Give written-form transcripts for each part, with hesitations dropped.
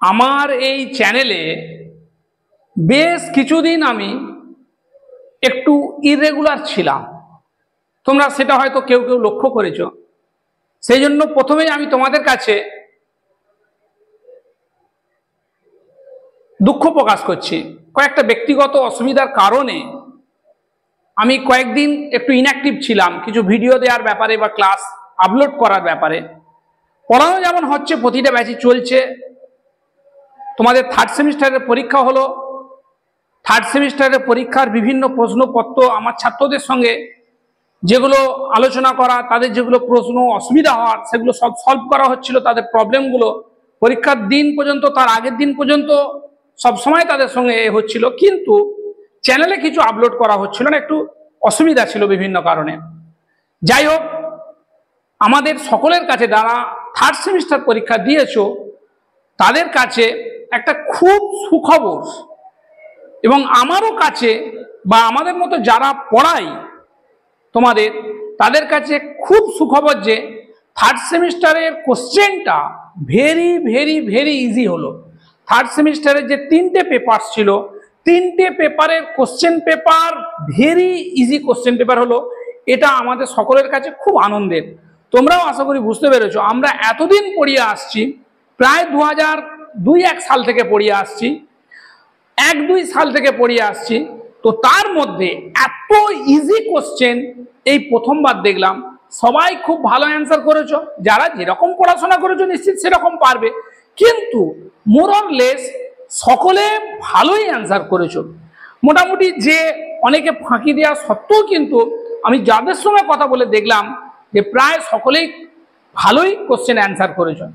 আমার এই চ্যানেলে বেশ কিছুদিন আমি একটু ইরেগুলার ছিলাম, তোমরা সেটা হয়তো কেউ কেউ লক্ষ্য করেছো। সেই জন্য প্রথমেই আমি তোমাদের কাছে দুঃখ প্রকাশ করছি। কয়েকটা ব্যক্তিগত অসুবিধার কারণে আমি কয়েকদিন একটু ইনঅ্যাক্টিভ ছিলাম, কিছু ভিডিও দেওয়ার ব্যাপারে বা ক্লাস আপলোড করার ব্যাপারে। পড়ানো যেমন হচ্ছে, প্রতিটা ব্যাচই চলছে। তোমাদের থার্ড সেমিস্টারের পরীক্ষা হলো, থার্ড সেমিস্টারের পরীক্ষার বিভিন্ন প্রশ্নপত্র আমার ছাত্রদের সঙ্গে যেগুলো আলোচনা করা, তাদের যেগুলো প্রশ্ন অসুবিধা হওয়ার সেগুলো সব সলভ করা হচ্ছিল। তাদের প্রবলেমগুলো পরীক্ষার দিন পর্যন্ত, তার আগের দিন পর্যন্ত সবসময় তাদের সঙ্গে হচ্ছিল, কিন্তু চ্যানেলে কিছু আপলোড করা হচ্ছিল না, একটু অসুবিধা ছিল বিভিন্ন কারণে। যাই হোক, আমাদের সকলের কাছে যারা থার্ড সেমিস্টার পরীক্ষা দিয়েছো তাদের কাছে একটা খুব সুখবর, এবং আমারও কাছে বা আমাদের মতো যারা পড়াই তোমাদের, তাদের কাছে খুব সুখবর যে থার্ড সেমিস্টারের কোশ্চেনটা ভেরি ভেরি ভেরি ইজি হলো। থার্ড সেমিস্টারের যে 3টে পেপার ছিল, 3টে পেপারের question paper very easy question paper হলো। এটা আমাদের সকলের কাছে খুব আনন্দের। তোমরাও আশা করি বুঝতে পেরেছো। আমরা এতদিন পড়িয়ে আসছি, প্রায় 2002-1 সাল থেকে পড়িয়ে আসছি, 1-2 সাল থেকে পড়িয়ে আসছি। তো তার মধ্যে এত ইজি কোশ্চেন এই প্রথমবার দেখলাম। সবাই খুব ভালো অ্যান্সার করেছো, যারা যেরকম পড়াশোনা করেছো নিশ্চিত সেরকম পারবে, কিন্তু মোর অর লেস সকলে ভালোই অ্যান্সার করেছো মোটামুটি। যে অনেকে ফাঁকি দেওয়া সত্ত্বেও কিন্তু আমি যাদের সঙ্গে কথা বলে দেখলাম যে প্রায় সকলেই ভালোই কোশ্চেন অ্যান্সার করেছো।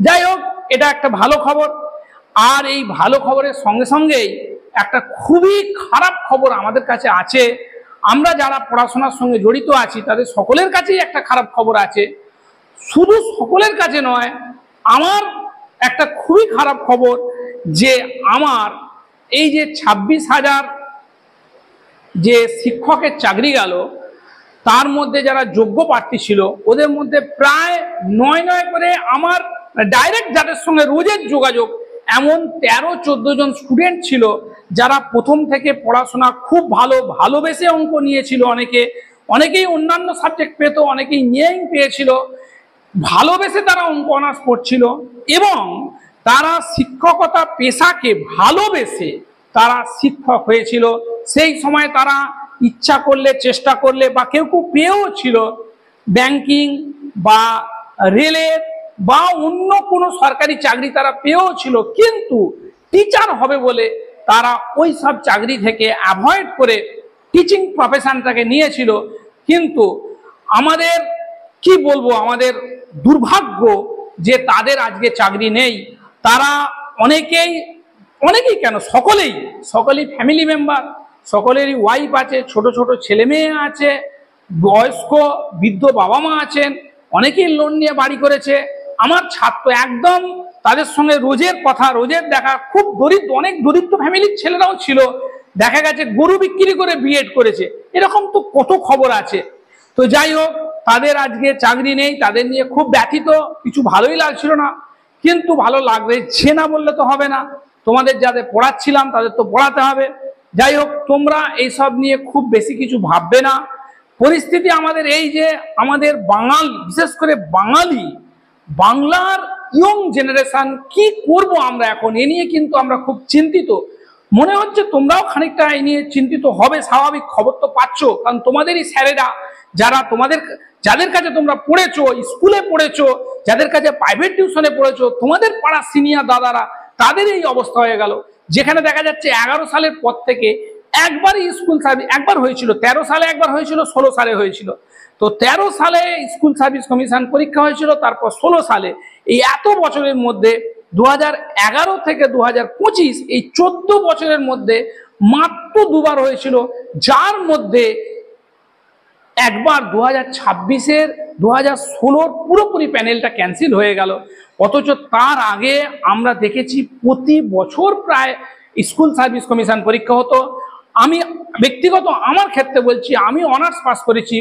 যাই হোক, এটা একটা ভালো খবর। আর এই ভালো খবরের সঙ্গে সঙ্গেই একটা খুবই খারাপ খবর আমাদের কাছে আছে। আমরা যারা পড়াশোনার সঙ্গে জড়িত আছি তাদের সকলের কাছেই একটা খারাপ খবর আছে। শুধু সকলের কাছে নয়, আমার একটা খুবই খারাপ খবর যে আমার এই যে 26,000 যে শিক্ষকের চাকরি গেল, তার মধ্যে যারা যোগ্য প্রার্থী ছিল ওদের মধ্যে প্রায় 9 করে আমার ডাইরেক্ট যাদের সঙ্গে রোজের যোগাযোগ, এমন 13-14 জন স্টুডেন্ট ছিল যারা প্রথম থেকে পড়াশোনা খুব ভালোবেসে অঙ্ক নিয়েছিল। অনেকেই অন্যান্য সাবজেক্ট পেত, অনেকেই ইঞ্জিনিয়ারিং পেয়েছিল, ভালোবেসে তারা অঙ্ক অনার্স পড়ছিল, এবং তারা শিক্ষকতা পেশাকে ভালোবেসে তারা শিক্ষক হয়েছিল। সেই সময় তারা ইচ্ছা করলে, চেষ্টা করলে, বা কেউ কেউ পেয়েও ছিল ব্যাংকিং বা রেলের বা অন্য কোনো সরকারি চাকরি তারা পেয়েও ছিল, কিন্তু টিচার হবে বলে তারা ওই সব চাকরি থেকে অ্যাভয়েড করে টিচিং প্রফেশনটাকে নিয়েছিল। কিন্তু আমাদের কি বলবো, আমাদের দুর্ভাগ্য যে তাদের আজকে চাকরি নেই। তারা অনেকেই কেন, সকলেই ফ্যামিলি মেম্বার, সকলেরই ওয়াইফ আছে, ছোট ছোট ছেলে মেয়ে আছে, বয়স্ক বৃদ্ধ বাবা মা আছেন, অনেকেই লোন নিয়ে বাড়ি করেছে। আমার ছাত্র একদম তাদের সঙ্গে রোজের দেখা, খুব দরিদ্র, অনেক দরিদ্র ফ্যামিলির ছেলেরাও ছিল, দেখা গেছে গরু বিক্রি করে বিএড করেছে। এরকম তো কত খবর আছে। তো যাই হোক, তাদের আজকে চাকরি নেই, তাদের নিয়ে খুব ব্যথিত। কিছু ভালোই লাগছিল না, কিন্তু ভালো লাগছে না বললে তো হবে না। তোমাদের যাদের পড়াচ্ছিলাম তাদের তো পড়াতে হবে। যাই হোক, তোমরা এইসব নিয়ে খুব বেশি কিছু ভাববে না। পরিস্থিতি আমাদের এই যে, আমাদের বিশেষ করে বাংলার ইয়ং জেনারেশন কি করব আমরা এখন, এ নিয়ে কিন্তু আমরা খুব চিন্তিত। মনে হচ্ছে তোমরাও খানিকটা এই নিয়ে চিন্তিত হবে, স্বাভাবিক। খবর তো পাচ্ছ, কারণ তোমাদেরই স্যারেরা, যাদের কাছে তোমরা পড়েছো, স্কুলে পড়েছো, যাদের কাছে প্রাইভেট টিউশনে পড়েছো, তোমাদের পাড়ার সিনিয়র দাদারা, তাদের এই অবস্থা হয়ে গেল। যেখানে দেখা যাচ্ছে 11 সালের পর থেকে একবারই স্কুল সার্ভিস, একবার হয়েছিল 13 সালে, একবার হয়েছিল 16 সালে হয়েছিল। তো 13 সালে স্কুল সার্ভিস কমিশন পরীক্ষা হয়েছিল, তারপর 16 সালে। এই এত বছরের মধ্যে 2011 থেকে 2025, এই 14 বছরের মধ্যে মাত্র 2বার হয়েছিল, যার মধ্যে একবার 2026-এর 2016 পুরোপুরি প্যানেলটা ক্যান্সেল হয়ে গেল। অথচ তার আগে আমরা দেখেছি প্রতি বছর প্রায় স্কুল সার্ভিস কমিশন পরীক্ষা হতো। আমি ব্যক্তিগত আমার ক্ষেত্রে বলছি, আমি অনার্স পাস করেছি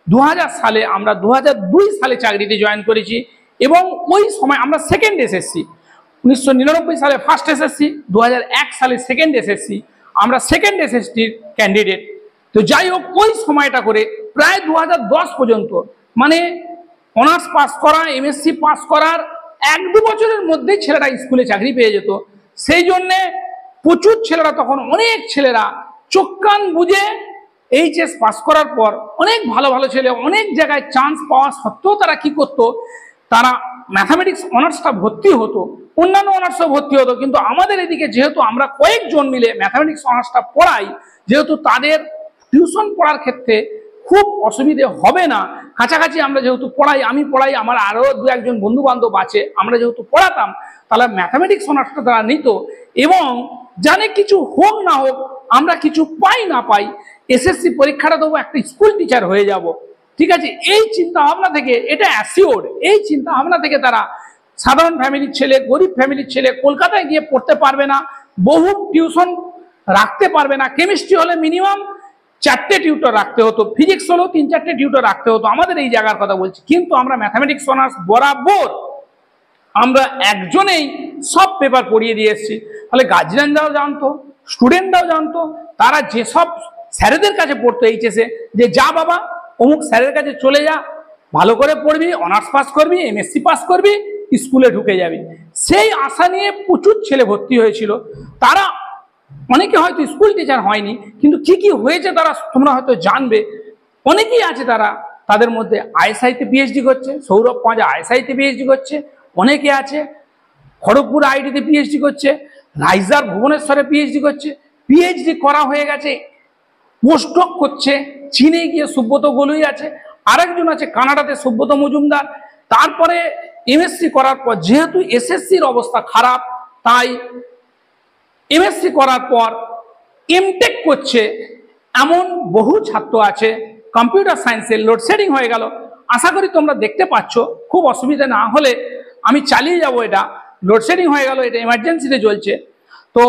2000 সালে, আমরা 2002 সালে চাকরিতে জয়েন করেছি, এবং ওই সময় আমরা সেকেন্ড এসএসসি, 1999 সালে ফার্স্ট এসএসসি, 2001 সালে সেকেন্ড এসএসসি, আমরা সেকেন্ড এসএসসির ক্যান্ডিডেট। তো যাই হোক, ওই সময়টা করে প্রায় 2010 পর্যন্ত, মানে অনার্স পাস করা, এমএসসি পাস করার 1-2 বছরের মধ্যেই ছেলেরা স্কুলে চাকরি পেয়ে যেত। সেই জন্যে প্রচুর ছেলেরা, তখন অনেক ছেলেরা চোখ কান বুঝে এইচএস পাস করার পর অনেক ভালো ভালো ছেলে অনেক জায়গায় চান্স পাওয়া সত্ত্বেও তারা কি করতো, তারা ম্যাথামেটিক্স অনার্সটা ভর্তি হতো, অন্যান্য অনার্সও ভর্তি হতো। কিন্তু আমাদের এদিকে যেহেতু আমরা কয়েকজন মিলে ম্যাথামেটিক্স অনার্সটা পড়াই, যেহেতু তাদের টিউশন পড়ার ক্ষেত্রে খুব অসুবিধে হবে না, কাছাকাছি আমরা যেহেতু পড়াই, আমি পড়াই, আমার আরও 2-1 বন্ধু বান্ধব আছে, আমরা যেহেতু পড়াতাম, তাহলে ম্যাথামেটিক্স অনার্সটা তারা নিত। এবং জানে কিছু হোক না হোক, আমরা কিছু পাই না পাই, এসএসসি পরীক্ষাটা দেবো, একটা স্কুল টিচার হয়ে যাব, ঠিক আছে, এই চিন্তা ভাবনা থেকে, এটা অ্যাসিওর, এই চিন্তা ভাবনা থেকে তারা, সাধারণ ফ্যামিলির ছেলে, গরিব ফ্যামিলির ছেলে, কলকাতায় গিয়ে পড়তে পারবে না, বহু টিউশন রাখতে পারবে না, কেমিস্ট্রি হলে মিনিমাম 4টে টিউটর রাখতে হতো, ফিজিক্স হলেও 3-4টে টিউটর রাখতে হতো, আমাদের এই জায়গার কথা বলছি। কিন্তু আমরা ম্যাথামেটিক্স অনার্স বরাবর আমরা একজনেই সব পেপার পড়িয়ে দিয়ে এসেছি। তাহলে গার্জিয়ানরাও জানতো, স্টুডেন্টরাও জানতো, তারা যেসব স্যারেদের কাছে পড়তো এইচএসে, যে যা বাবা অমুক স্যারের কাছে চলে যা, ভালো করে পড়বি, অনার্স পাস করবি, এমএসসি পাস করবি, স্কুলে ঢুকে যাবি, সেই আশা নিয়ে প্রচুর ছেলে ভর্তি হয়েছিল। তারা অনেকে হয়তো স্কুল টিচার হয়নি, কিন্তু কি কি হয়েছে তারা তোমরা হয়তো জানবে। অনেকেই আছে তারা, তাদের মধ্যে আইএসআইতে পিএইচডি করছে, সৌরভ পাঁজা আইএসআইতে পিএইচডি করছে, অনেকে আছে খড়গপুর আইআইটিতে পিএইচডি করছে, রাইজার ভুবনেশ্বরে পিএইচডি করছে, পিএইচডি করা হয়ে গেছে, পোস্টডক করছে, চীনে গিয়ে সুব্রত গলুই আছে, আরেকজন আছে কানাডাতে সুব্রত মজুমদার। তারপরে এমএসসি করার পর, যেহেতু এসএসসির অবস্থা খারাপ, তাই এমএসসি করার পর এমটেক করছে এমন বহু ছাত্র আছে। কম্পিউটার সায়েন্সে লোডশেডিং হয়ে গেল, আশা করি তোমরা দেখতে পাচ্ছ, খুব অসুবিধা না হলে আমি চালিয়ে যাব। এটা লোডশেডিং হয়ে গেল, এটা এমার্জেন্সিতে চলছে। তো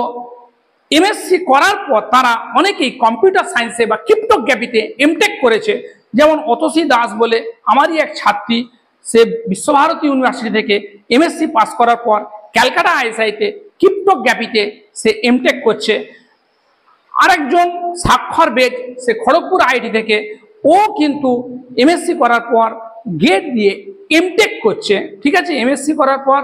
এমএসসি করার পর তারা অনেকেই কম্পিউটার সায়েন্সে বা ক্রিপ্টোগ্রাফিতে এমটেক করেছে। যেমন অতসী দাস বলে আমারই এক ছাত্রী, সে বিশ্বভারতী ইউনিভার্সিটি থেকে এমএসসি পাস করার পর ক্যালকাটা আইএসআইতে ক্রিপ্টোগ্রাফিতে সে এমটেক করছে। আরেকজন স্বাক্ষর বেদ, সে খড়গপুর আইআইটি থেকে, ও কিন্তু এমএসসি করার পর গেট দিয়ে এমটেক করছে, ঠিক আছে। এমএসসি করার পর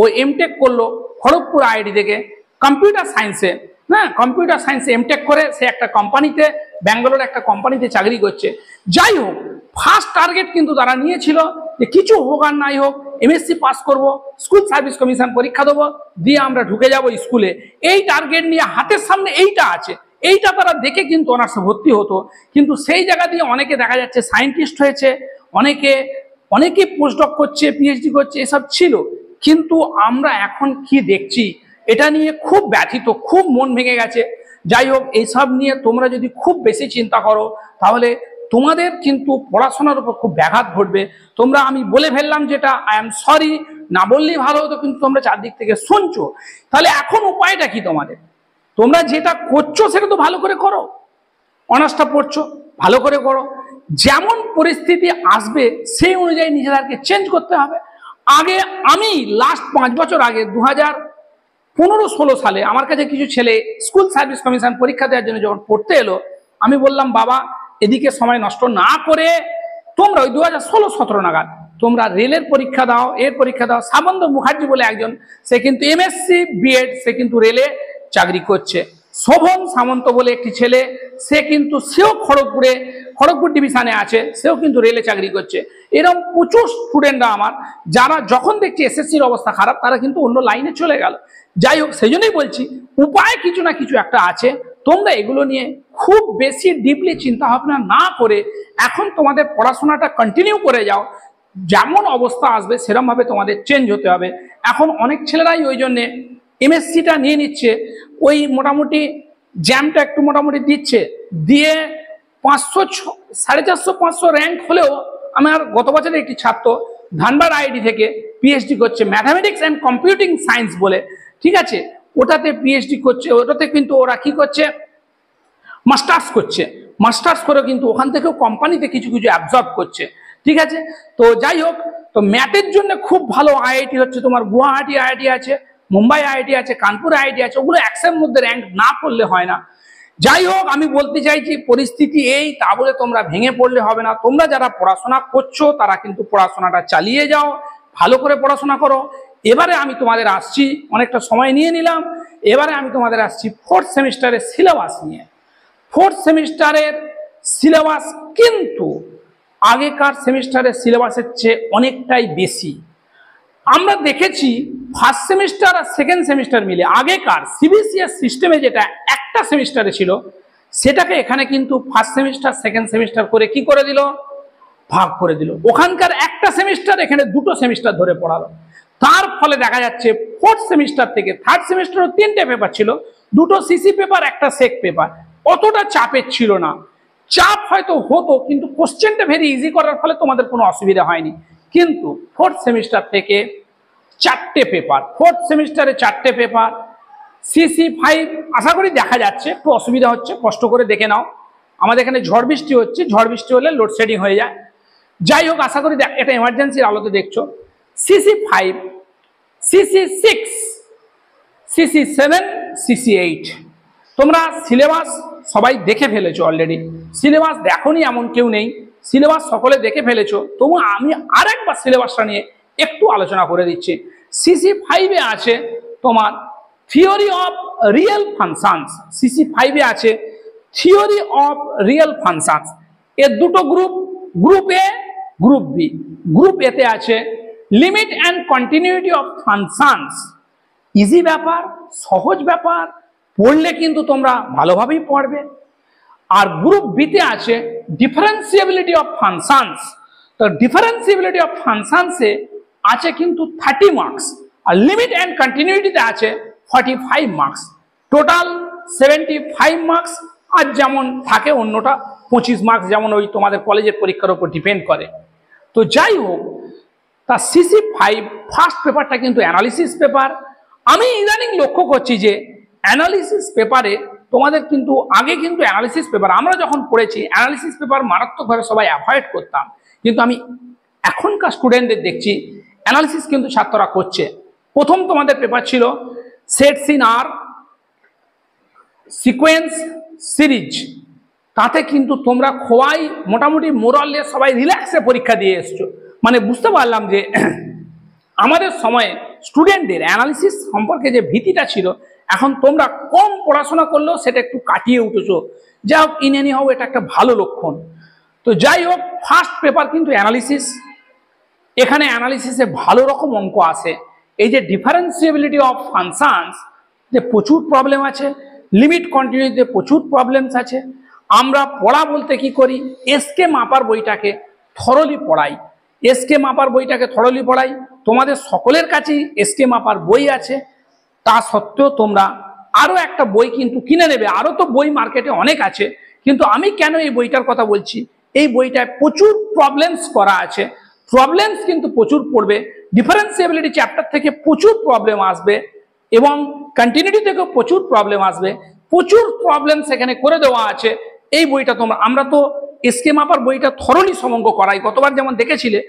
ও এমটেক করলো খড়গপুর আইআইটি থেকে কম্পিউটার সায়েন্সে, হ্যাঁ, কম্পিউটার সায়েন্সে এমটেক করে সে একটা কোম্পানিতে, ব্যাঙ্গালোর একটা কোম্পানিতে চাকরি করছে। যাই হোক, ফার্স্ট টার্গেট কিন্তু তারা নিয়েছিল যে কিছু হোক আর নাই হোক, এমএসসি পাস করব, স্কুল সার্ভিস কমিশন পরীক্ষা দেবো, দিয়ে আমরা ঢুকে যাব স্কুলে। এই টার্গেট নিয়ে হাতের সামনে এইটা আছে, এইটা তারা দেখে কিন্তু অনার্সে ভর্তি হতো। কিন্তু সেই জায়গা দিয়ে অনেকে দেখা যাচ্ছে সায়েন্টিস্ট হয়েছে, অনেকে পোস্টডক করছে, পিএইচডি করছে, এসব ছিল। কিন্তু আমরা এখন কি দেখছি, এটা নিয়ে খুব ব্যথিত, খুব মন ভেঙে গেছে। যাই হোক, এইসব নিয়ে তোমরা যদি খুব বেশি চিন্তা করো, তাহলে তোমাদের কিন্তু পড়াশোনার উপর খুব ব্যাঘাত ঘটবে। তোমরা, আমি বলে ফেললাম যেটা, আই এম সরি, না বললেই ভালো হতো, কিন্তু তোমরা চারদিক থেকে শুনছো। তাহলে এখন উপায়টা কি তোমাদের? তোমরা যেটা করছো সেটা তো ভালো করে করো, অনার্সটা পড়ছো ভালো করে করো, যেমন পরিস্থিতি আসবে সেই অনুযায়ী নিজেদেরকে চেঞ্জ করতে হবে। আগে আমি লাস্ট 5 বছর আগে 2015-16 সালে আমার কাছে কিছু ছেলে স্কুল সার্ভিস কমিশন পরীক্ষা দেওয়ার জন্য যখন পড়তে এলো, আমি বললাম বাবা এদিকে সময় নষ্ট না করে তোমরা ওই 2016-17 নাগাদ তোমরা রেলের পরীক্ষা দাও, এর পরীক্ষা দাও। সাবন্ত মুখার্জি বলে একজন, সে কিন্তু এমএসসি বিএড, সে কিন্তু রেলে চাকরি করছে। শোভন সামন্ত বলে একটি ছেলে, সে কিন্তু সেও খড়গপুর ডিভিশনে আছে, সেও কিন্তু রেলে চাকরি করছে। এরকম প্রচুর স্টুডেন্টরা আমার, যারা যখন দেখছি এসএসসির অবস্থা খারাপ, তারা কিন্তু অন্য লাইনে চলে গেল। যাই হোক, সেই জন্যই বলছি উপায় কিছু না কিছু একটা আছে। তোমরা এগুলো নিয়ে খুব বেশি ডিপলি চিন্তা ভাবনা না করে এখন তোমাদের পড়াশোনাটা কন্টিনিউ করে যাও। যেমন অবস্থা আসবে সেরকম ভাবে তোমাদের চেঞ্জ হতে হবে। এখন অনেক ছেলেরাই ওই জন্যে এমএসসিটা নিয়ে নিচ্ছে, ওই মোটামুটি জ্যামটা একটু মোটামুটি দিচ্ছে, দিয়ে 500, 450, 500 র্যাঙ্ক হলেও, আমার গত বছরের একটি ছাত্র ধানবাদ আইআইটি থেকে পিএইচডি করছে ম্যাথামেটিক্স অ্যান্ড কম্পিউটিং সায়েন্স বলে, ঠিক আছে, ওটাতে পিএইচডি করছে। ওটাতে কিন্তু ওরা কি করছে, মাস্টার্স করছে, মাস্টার্স করে কিন্তু ওখান থেকেও কোম্পানিতে কিছু কিছু অ্যাবজর্ব করছে, ঠিক আছে। তো যাই হোক, তো ম্যাথের জন্য খুব ভালো আইআইটি হচ্ছে তোমার গুয়াহাটি আইআইটি আছে, মুম্বাই আইআইটি আছে, কানপুর আইআইটি আছে, ওগুলো 100-এর মধ্যে র্যাঙ্ক না করলে হয় না। যাই হোক, আমি বলতে চাইছি পরিস্থিতি এই, তা বলে তোমরা ভেঙে পড়লে হবে না। তোমরা যারা পড়াশোনা করছো তারা কিন্তু পড়াশোনাটা চালিয়ে যাও, ভালো করে পড়াশোনা করো। এবারে আমি তোমাদের আসছি, অনেকটা সময় নিয়ে নিলাম, এবারে আমি তোমাদের আসছি 4th সেমিস্টারের সিলেবাস নিয়ে। 4th সেমিস্টারের সিলেবাস কিন্তু আগেকার সেমিস্টারের সিলেবাসের চেয়ে অনেকটাই বেশি। আমরা দেখেছি ফার্স্ট সেমিস্টার আর সেকেন্ড সেমিস্টার মিলে আগেকার সিবিসিএস সিস্টেমে যেটা একটা সেমিস্টারে ছিল, সেটাকে এখানে কিন্তু ফার্স্ট সেমিস্টার সেকেন্ড সেমিস্টার করে কি করে দিল, ভাগ করে দিল। ওখানকার একটা সেমিস্টার এখানে 2টো সেমিস্টার ধরে পড়ালো। তার ফলে দেখা যাচ্ছে 4th সেমিস্টার থেকে 3rd সেমিস্টারও 3টে পেপার ছিল, 2টো সিসি পেপার, একটা সেক পেপার। অতটা চাপের ছিল না। চাপ হয়তো হতো, কিন্তু কোশ্চেনটা ভেরি ইজি করার ফলে তোমাদের কোনো অসুবিধা হয়নি। কিন্তু 4th সেমিস্টার থেকে 4টে পেপার, 4th সেমিস্টারে 4টে পেপার, CC5 আশা করি দেখা যাচ্ছে। একটু অসুবিধা হচ্ছে, কষ্ট করে দেখে নাও। আমাদের এখানে ঝড় বৃষ্টি হচ্ছে, ঝড় বৃষ্টি হলে লোডশেডিং হয়ে যায়। যাই হোক, আশা করি এটা এমার্জেন্সির আলোতে দেখছো। CC5, CC6, CC7, CC8 তোমরা সিলেবাস সবাই দেখে ফেলেছো অলরেডি। সিলেবাস দেখোনি এমন কেউ নেই, সিলেবাস সকলে দেখে ফেলেছো। তবু আমি আরেকবার সিলেবাসটা নিয়ে একটু আলোচনা করে দিচ্ছি। CC5-এ আছে তোমার থিওরি অফ রিয়েল ফাংশনস, CC5-এ আছে থিওরি অফ রিয়েল ফাংশনস। এর দুটো group, group A, group B. Group এতে আছে limit and continuity of functions. Easy ব্যাপার, সহজ ব্যাপার, পড়লে কিন্তু তোমরা ভালোভাবেই পড়বে। আর গ্রুপ বিতে আছে ডিফারেন্সিয়েবিলিটি অফ ফাংশনস। তো ডিফারেন্সিয়েবিলিটি অফ ফাংশনসে আছে কিন্তু 30 মার্কস, আর লিমিট অ্যান্ড কন্টিনিউটিতে আছে 45 মার্কস। Total 75 marks. আর যেমন থাকে অন্যটা 25 মার্কস, যেমন ওই তোমাদের কলেজের পরীক্ষার উপর ডিপেন্ড করে। তো যাই হোক, তা CC5 ফার্স্ট পেপারটা কিন্তু অ্যানালিসিস পেপার। আমি ইদানিং লক্ষ্য করছি যে অ্যানালিসিস পেপারে তোমাদের কিন্তু আগে কিন্তু অ্যানালিসিস পেপার আমরা যখন পড়েছি, অ্যানালিসিস পেপার মারাত্মকভাবে সবাই অ্যাভয়েড করতাম, কিন্তু আমি এখনকার স্টুডেন্টদের দেখছি অ্যানালিসিস কিন্তু ছাত্ররা করছে। প্রথম তোমাদের পেপার ছিল sets in R sequence series. তাতে কিন্তু তোমরা খোয়াই মোটামুটি মোরালে সবাই রিল্যাক্সে পরীক্ষা দিয়ে এসছো। মানে বুঝতে পারলাম যে আমাদের সময়ে স্টুডেন্টদের অ্যানালিসিস সম্পর্কে যে ভীতিটা ছিল, এখন তোমরা কম পড়াশোনা করলেও সেটা একটু কাটিয়ে উঠেছো। যা হোক, ইনি হোক, এটা একটা ভালো লক্ষণ। তো যাই হোক, ফার্স্ট পেপার কিন্তু অ্যানালিসিস। এখানে অ্যানালিসিসে ভালো রকম অঙ্ক আসে। এই যে ডিফারেন্সিয়েবিলিটি অফ ফাংশনস, যে প্রচুর প্রবলেম আছে, লিমিট কন্টিনিউটিতে প্রচুর প্রবলেমস আছে। আমরা পড়া বলতে কি করি, এসকে মাপার বইটাকে থরলি পড়াই। এসকে মাপার বইটাকে থরলি পড়াই। তোমাদের সকলের কাছেই এসকে মাপার বই আছে। তা সত্ত্বেও তোমরা আরো একটা বই কিন্তু কিনে নেবে। আরো তো বই মার্কেটে অনেক আছে, কিন্তু আমি কেন এই বইটার কথা বলছি, এই বইটায় প্রচুর প্রবলেমস করা আছে। প্রবলেমস কিন্তু প্রচুর পড়বে। ডিফারেন্সিয়েবিলিটি চ্যাপ্টার থেকে প্রচুর প্রবলেম আসবে, এবং কন্টিনিউটি থেকেও প্রচুর প্রবলেম আসবে। প্রচুর প্রবলেম সেখানে করে দেওয়া আছে। এই বইটা আমরা তো এসকে মাপার বইটা থরলি সমঙ্গ করাই। গতবার যেমন দেখেছিলে,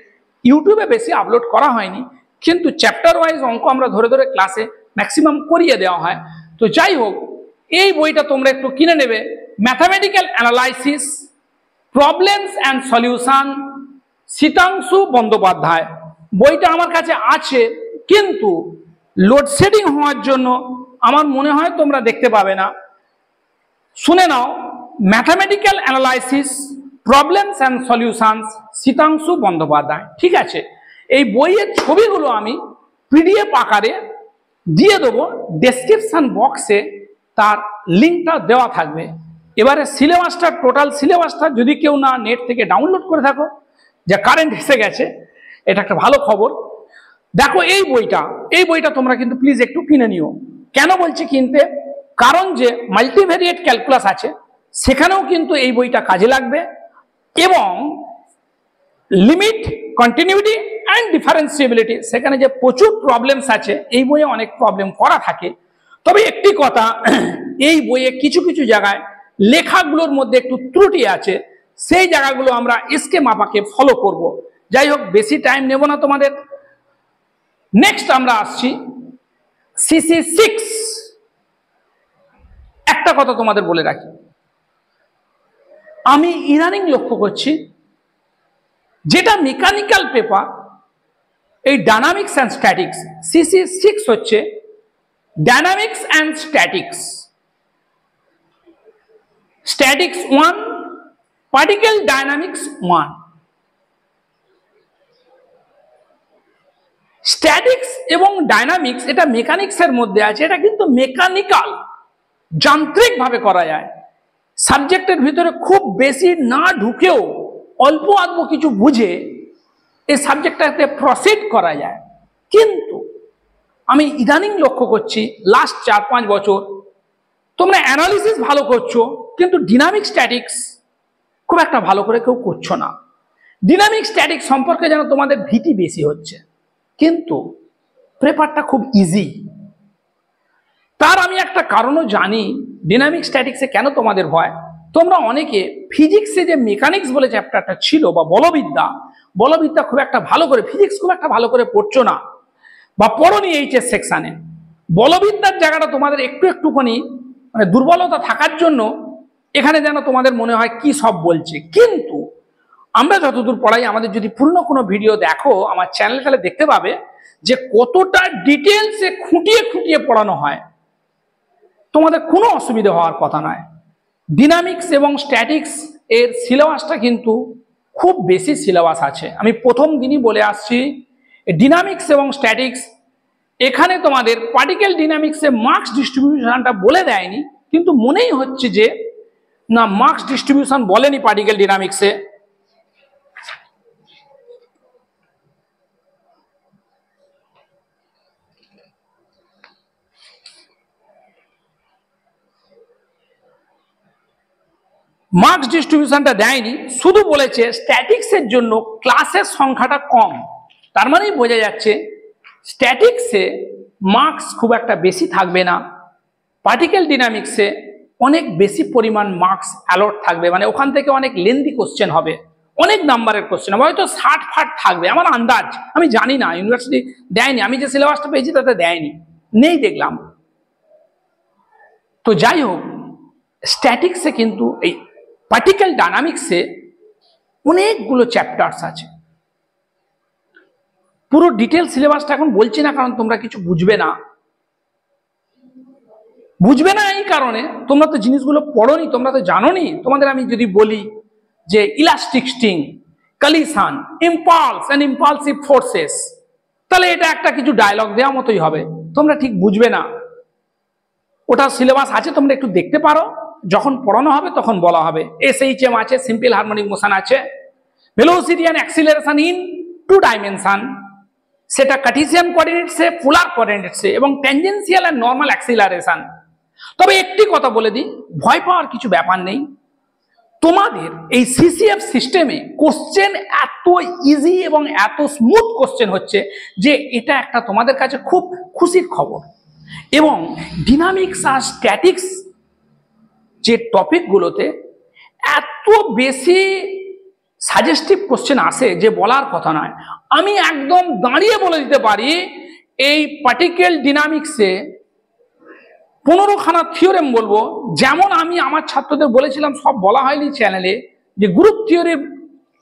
ইউটিউবে বেশি আপলোড করা হয়নি, কিন্তু চ্যাপ্টার ওয়াইজ অঙ্ক আমরা ধরে ধরে ক্লাসে ম্যাক্সিমাম করিয়ে দেওয়া হয়। তো যাই হোক, এই বইটা তোমরা একটু কিনে নেবে। Mathematical analysis, problems and solution, Sitanshu Bandyopadhyay. বইটা আমার কাছে আছে, কিন্তু লোডশেডিং হওয়ার জন্য আমার মনে হয় তোমরা দেখতে পাবে না। শুনে নাও, mathematical analysis, problems and solutions, Sitangshu Bandyopadhyay. ঠিক আছে, এই বইয়ের ছবিগুলো আমি PDF আকারে দিয়ে দেবো ডেসক্রিপশন বক্সে, তার লিঙ্কটা দেওয়া থাকবে। এবারে সিলেবাসটা, টোটাল সিলেবাসটা যদি কেউ না নেট থেকে ডাউনলোড করে থাকো, যা কারেন্ট এসে গেছে, এটা একটা ভালো খবর। দেখো এই বইটা তোমরা কিন্তু প্লিজ একটু কিনে নিও। কেন বলছি কিনতে, কারণ যে মাল্টিভেরিয়েট ক্যালকুলাস আছে, সেখানেও কিন্তু এই বইটা কাজে লাগবে। এবং লিমিট, কন্টিনিউটি অ্যান্ড ডিফারেন্সিয়েবিলিটি, সেখানে যে প্রচুর প্রবলেমস আছে, এই বইয়ে অনেক প্রবলেম করা থাকে। তবে একটি কথা, এই বইয়ে কিছু কিছু জায়গায় লেখাগুলোর মধ্যে একটু ত্রুটি আছে, সেই জায়গাগুলো আমরা এসকে মাপাকে ফলো করব। যাই হোক, বেশি টাইম নেব না তোমাদের। নেক্সট আমরা আসছি CC6 একটা কথা তোমাদের বলে রাখি, আমি ইদানিং লক্ষ্য করছি যেটা মেকানিক্যাল পেপার, এই ডায়নামিক্স অ্যান্ড স্ট্যাটিক্স, CC6 হচ্ছে dynamics and statics, statics 1, particle dynamics 1। Statics এবং ডায়নামিক্স এটা মেকানিক্সের মধ্যে আছে, এটা কিন্তু মেকানিক্যাল, যান্ত্রিক ভাবে করা যায়। সাবজেক্টের ভিতরে খুব বেশি না ঢুকেও অল্প অল্প কিছু বুঝে এই সাবজেক্টটাতে প্রসিড করা যায়। কিন্তু আমি ইদানিং লক্ষ্য করছি লাস্ট 4-5 বছর তোমরা অ্যানালিসিস ভালো করছো, কিন্তু ডিনামিক স্ট্যাটিক্স খুব একটা ভালো করে কেউ করছো না। ডিনামিক স্ট্যাটিক্স সম্পর্কে যেন তোমাদের ভীতি বেশি হচ্ছে, কিন্তু পেপারটা খুব ইজি। তার আমি একটা কারণও জানি ডিনামিক স্ট্যাটিক্সে কেন তোমাদের ভয়। তোমরা অনেকে ফিজিক্সে যে মেকানিক্স বলে চ্যাপ্টারটা ছিল বা বলবিদ্যা খুব একটা ভালো করে, ফিজিক্স খুব একটা ভালো করে পড়ছো না বা পড়োনি এইচএস সেকশনে। বলবিদ্যার জায়গাটা তোমাদের একটুখানি মানে দুর্বলতা থাকার জন্য এখানে যেন তোমাদের মনে হয় কি সব বলছে। কিন্তু আমরা যতদূর পড়াই, আমাদের যদি পুরনো কোনো ভিডিও দেখো আমার চ্যানেলে, তাহলে দেখতে পাবে যে কতটা ডিটেলসে খুঁটিয়ে খুঁটিয়ে পড়ানো হয়। তোমাদের কোনো অসুবিধা হওয়ার কথা নয়। ডিনামিক্স এবং স্ট্যাটিক্স এর সিলেবাসটা কিন্তু খুব বেশি সিলেবাস আছে। আমি প্রথম দিনই বলে আসছি, ডিনামিক্স এবং স্ট্যাটিক্স এখানে তোমাদের পার্টিকেল ডিনামিক্সে মার্কস ডিস্ট্রিবিউশনটা বলে দেয়নি, কিন্তু মনেই হচ্ছে যে না, মার্কস ডিস্ট্রিবিউশন বলেনি পার্টিকেল ডিনামিক্সে। মার্কস ডিস্ট্রিবিউশনটা দেয়নি, শুধু বলেছে স্ট্যাটিক্সের জন্য ক্লাসের সংখ্যাটা কম। তার মানেই বোঝা যাচ্ছে স্ট্যাটিক্সে মার্কস খুব একটা বেশি থাকবে না, পার্টিকেল ডিনামিক্সে অনেক বেশি পরিমাণ মার্কস অ্যালট থাকবে। মানে ওখান থেকে অনেক লেন্দি কোশ্চেন হবে, অনেক নাম্বারের কোশ্চেন হবে, হয়তো 60 থাকবে আমার আন্দাজ। আমি জানি না, ইউনিভার্সিটি দেয়নি, আমি যে সিলেবাসটা পেয়েছি তাতে দেয়নি, নেই দেখলাম। তো যাই হোক, স্ট্যাটিক্সে কিন্তু এই পার্টিকেল ডায়নামিক্সে অনেকগুলো চ্যাপ্টার্স আছে। পুরো ডিটেল সিলেবাসটা এখন বলছি না, কারণ তোমরা কিছু বুঝবে না এই কারণে তোমরা তো জিনিসগুলো পড়োনি, তোমরা তো জানোনি। তোমাদের আমি যদি বলি যে elastic string, collision, impulse and impulsive forces, তাহলে এটা একটা কিছু ডায়লগ দেওয়ার মতোই হবে, তোমরা ঠিক বুঝবে না। ওটা সিলেবাস আছে, তোমরা একটু দেখতে পারো, যখন পড়ানো হবে তখন বলা হবে। SHM আছে, সিম্পল হারমোনিক মোশন আছে, velocity and acceleration in 2 dimension, সেটা কার্টেসিয়ান কোঅর্ডিনেটসে, পোলার কোঅর্ডিনেটসে, এবং ট্যানজেনশিয়াল এন্ড নরমাল অ্যাক্সিলারেশন। তবে একটি কথা বলে দিই, ভয় পাওয়ার কিছু ব্যাপার নেই। তোমাদের এই CCF সিস্টেমে কোশ্চেন এত ইজি এবং এত স্মুথ কোশ্চেন হচ্ছে যে এটা একটা তোমাদের কাছে খুব খুশির খবর। এবং ডিনামিক্স আর স্ট্যাটিক্স যে টপিকগুলোতে এত বেশি সাজেস্টিভ কোশ্চেন আসে যে বলার কথা নয়। আমি একদম দাঁড়িয়ে বলে দিতে পারি, এই পার্টিকেল ডিনামিক্সে 15খানা থিওরেম বলবো। যেমন আমি আমার ছাত্রদের বলেছিলাম, সব বলা হয়নি চ্যানেলে, যে গ্রুপ থিওরির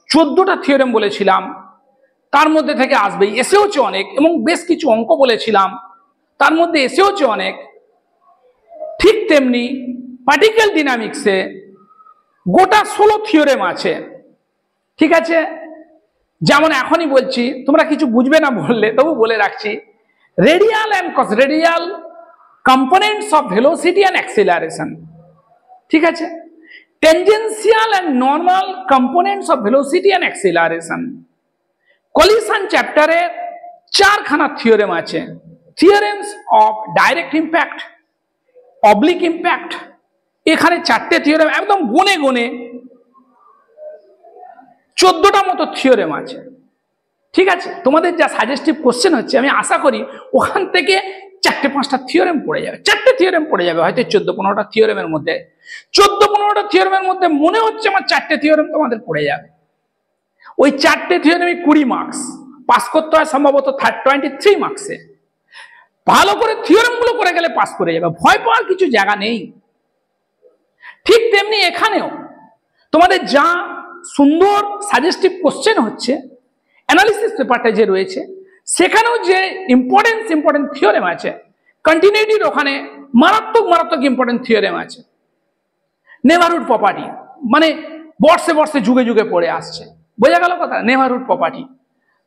14টা থিওরেম বলেছিলাম, তার মধ্যে থেকে আসবেই, এসেওছে অনেক, এবং বেশ কিছু অঙ্ক বলেছিলাম, তার মধ্যে এসেওছে অনেক। ঠিক তেমনি পার্টিকেল ডিনামিক্সে গোটা 16 থিওরেম আছে, ঠিক আছে? যেমন এখনই বলছি, তোমরা কিছু বুঝবে না বললে, তবু বলে রাখছি, radial and radial components of velocity and acceleration, ঠিক আছে? Tangential and normal components of velocity and acceleration. Collision চ্যাপ্টারে 4খানা থিওরেম আছে, theorems of direct impact, oblique impact, এখানে 4টে থিওরেম, একদম গুনে গুনে 14টা মতো থিওরেম আছে, ঠিক আছে? তোমাদের যা সাজেস্টিভ কোশ্চেন হচ্ছে, আমি আশা করি ওখান থেকে 4-5টা থিওরেম পড়ে যাবে, 4টে থিওরেম পড়ে যাবে, হয়তো 14-15টা থিওরেমের মধ্যে। 14-15টা থিওরেমের মধ্যে মনে হচ্ছে আমার 4টে থিওরেম তোমাদের পড়ে যাবে। ওই 4টে থিওরেমে 20 মার্কস, পাস করতে হয় সম্ভবত 23 মার্কসে। ভালো করে থিওরেম গুলো করে গেলে পাস করে যাবে, ভয় পাওয়ার কিছু জায়গা নেই। ঠিক তেমনি এখানেও তোমাদের যা সুন্দর সাজেস্টিভ কোশ্চেন হচ্ছে, অ্যানালিসিস পেপারটা যে রয়েছে সেখানেও যে ইম্পর্টেন্ট থিওরেম আছে, কন্টিনিউটির ওখানে মারাত্মক ইম্পর্টেন্ট থিওরেম আছে। নেভারহুড প্রপার্টি মানে বর্ষে যুগে পড়ে আসছে, বোঝা গেল কথা, নেভারহুড প্রপার্টি।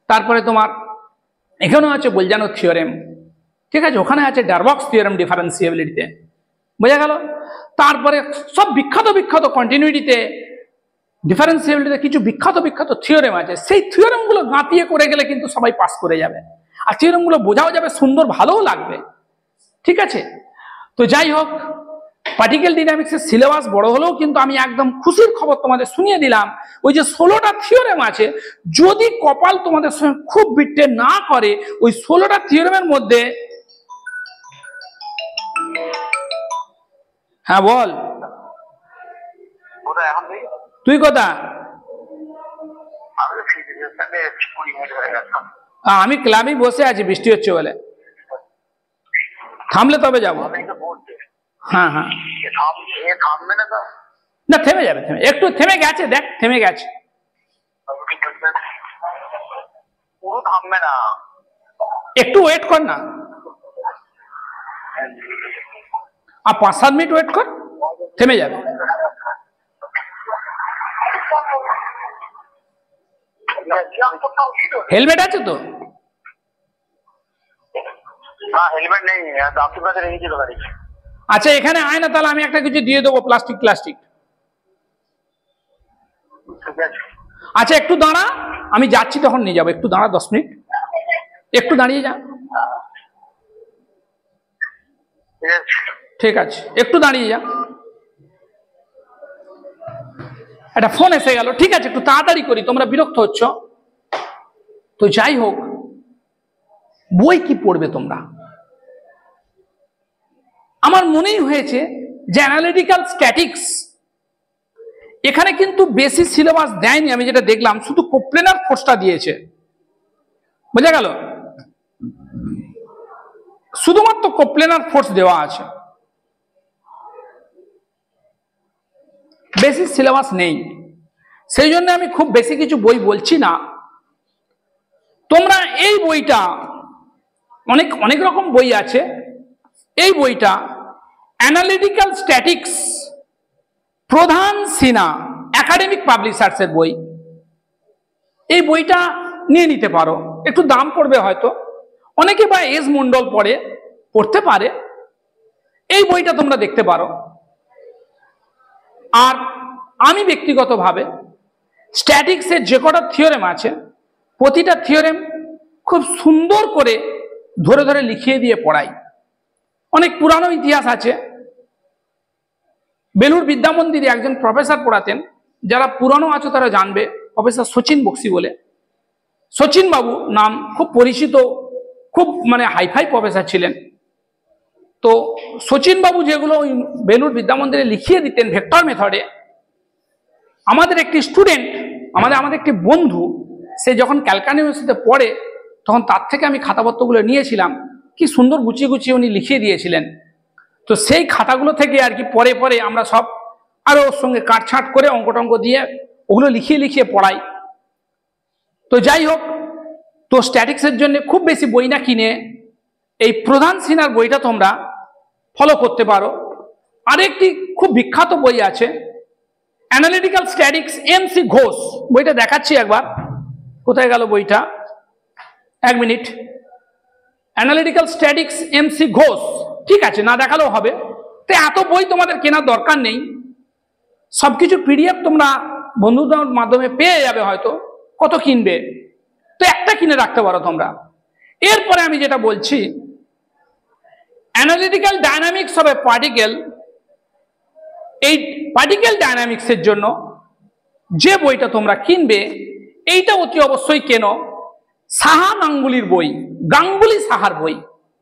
তারপরে তোমার এখানেও আছে বোলজানো থিওরেম, ঠিক আছে, ওখানে আছে ডারবক্স থিওরেম ডিফারেন্সিয়েবিলিটিতে, বোঝা গেল। তারপরে সব বিখ্যাত কন্টিনিউটিতে ডিফারেন্সিয়েবিলিটিতে কিছু বিখ্যাত থিওরেম আছে, সেই থিওরেম গুলো গাঁতিয়ে করে গেলে কিন্তু সবাই পাস করে যাবে, আর থিওরেম গুলো বোঝাও যাবে, সুন্দর ভালোও লাগবে, ঠিক আছে। তো যাই হোক, পার্টিকেল ডাইনামিক্সের সিলেবাস বড় হলেও কিন্তু আমি একদম খুশির খবর তোমাদের শুনিয়ে দিলাম, ওই যে 16টা থিওরেম আছে, যদি কপাল তোমাদের সঙ্গে খুব বিট্টে না করে, ওই 16টা থিওরেমের মধ্যে, হ্যাঁ বল, তুই কথা, আমি ক্লাবেই বসে আছি, বৃষ্টি হচ্ছে বলে, থামলে তবে যাবো। হ্যাঁ না, থেমে যাবে, একটু থেমে গেছে, দেখ থেমে গেছে, একটু ওয়েট কর না, আর 5-7 মিনিট ওয়েট কর, থেমে যাবে। হেলমেট আছে তো? হেলমেট নেই, আপনার কাছে রেখেছিল গাড়ি। আচ্ছা এখানে আয় না, তাহলে আমি একটা কিছু দিয়ে দেবো, প্লাস্টিক। আচ্ছা একটু দাঁড়া, আমি যাচ্ছি, তখন নিয়ে যাবো, একটু দাঁড়া 10 মিনিট, একটু দাঁড়িয়ে যা, ঠিক আছে, একটু দাঁড়িয়ে যা, একটা ফোন এসে গেল, ঠিক আছে, একটু তাড়াতাড়ি করি, তোমরা বিরক্ত হচ্ছ। তো যাই হোক, বই কি পড়বে তোমরা? আমার মনেই হয়েছে যে অ্যানালিটিক্যাল স্ট্যাটিক্স এখানে কিন্তু বেশি সিলেবাস দেয়নি, আমি যেটা দেখলাম শুধু কোপ্লেনার ফোর্সটা দিয়েছে, বোঝা গেল, শুধুমাত্র কোপ্লেনার ফোর্স দেওয়া আছে, বেশি সিলেবাস নেই, সেই জন্য আমি খুব বেশি কিছু বই বলছি না। তোমরা এই বইটা, অনেক রকম বই আছে, এই বইটা অ্যানালিটিক্যাল স্ট্যাটিক্স, প্রধান সিনহা একাডেমিক পাবলিশার্সের বই, এই বইটা নিয়ে নিতে পারো, একটু দাম পড়বে হয়তো, অনেকে বা এস মন্ডল পড়তে পারে, এই বইটা তোমরা দেখতে পারো। আর আমি ব্যক্তিগতভাবে স্ট্যাটিক্সের যে কটা থিওরেম আছে, প্রতিটা থিওরেম খুব সুন্দর করে ধরে লিখিয়ে দিয়ে পড়াই। অনেক পুরানো ইতিহাস আছে, বেলুর বিদ্যামন্দিরে একজন প্রফেসর পড়াতেন, যারা পুরানো আছো তারা জানবে, প্রফেসর শচীন বক্সি বলে, শচীন বাবু নাম, খুব পরিচিত, খুব মানে হাইফাই প্রফেসর ছিলেন। তো শচীন বাবু যেগুলো বেলুর বিদ্যামন্দিরে লিখিয়ে দিতেন ভেক্টর মেথডে, আমাদের একটি স্টুডেন্ট, আমাদের একটি বন্ধু, সে যখন ক্যালকাটা ইউনিভার্সিটিতে পড়ে, তখন তার থেকে আমি খাতাপত্রগুলো নিয়েছিলাম, কি সুন্দর গুছিয়ে উনি লিখিয়ে দিয়েছিলেন। তো সেই খাতাগুলো থেকে আর কি পরে আমরা সব আরো ওর সঙ্গে কাটছাঁট করে অঙ্ক দিয়ে ওগুলো লিখিয়ে পড়াই। তো যাই হোক, তো স্ট্যাটিক্সের জন্য খুব বেশি বই না কিনে এই প্রধান সিনহার বইটা তোমরা ফলো করতে পারো। আরেকটি খুব বিখ্যাত বই আছে, অ্যানালিটিক্যাল স্ট্যাটিক্স এম.সি. ঘোষ, বইটা দেখাচ্ছি একবার, কোথায় গেল বইটা, 1 মিনিট, অ্যানালিটিক্যাল স্ট্যাটিক্স এম.সি. ঘোষ, ঠিক আছে, না দেখালেও হবে। তো এত বই তোমাদের কেনার দরকার নেই, সবকিছু পিডিএফ তোমরা বন্ধুদের মাধ্যমে পেয়ে যাবে, হয়তো কত কিনবে, তো একটা কিনে রাখতে পারো তোমরা। এরপরে আমি যেটা বলছি, analytical dynamics of A particle, এই পার্টিকেল ডায়নামিক্সের জন্য যে বইটা তোমরা কিনবে, এইটা অতি অবশ্যই কেনো, সাহা গাঙ্গুলির বই, গাঙ্গুলি সাহার বই।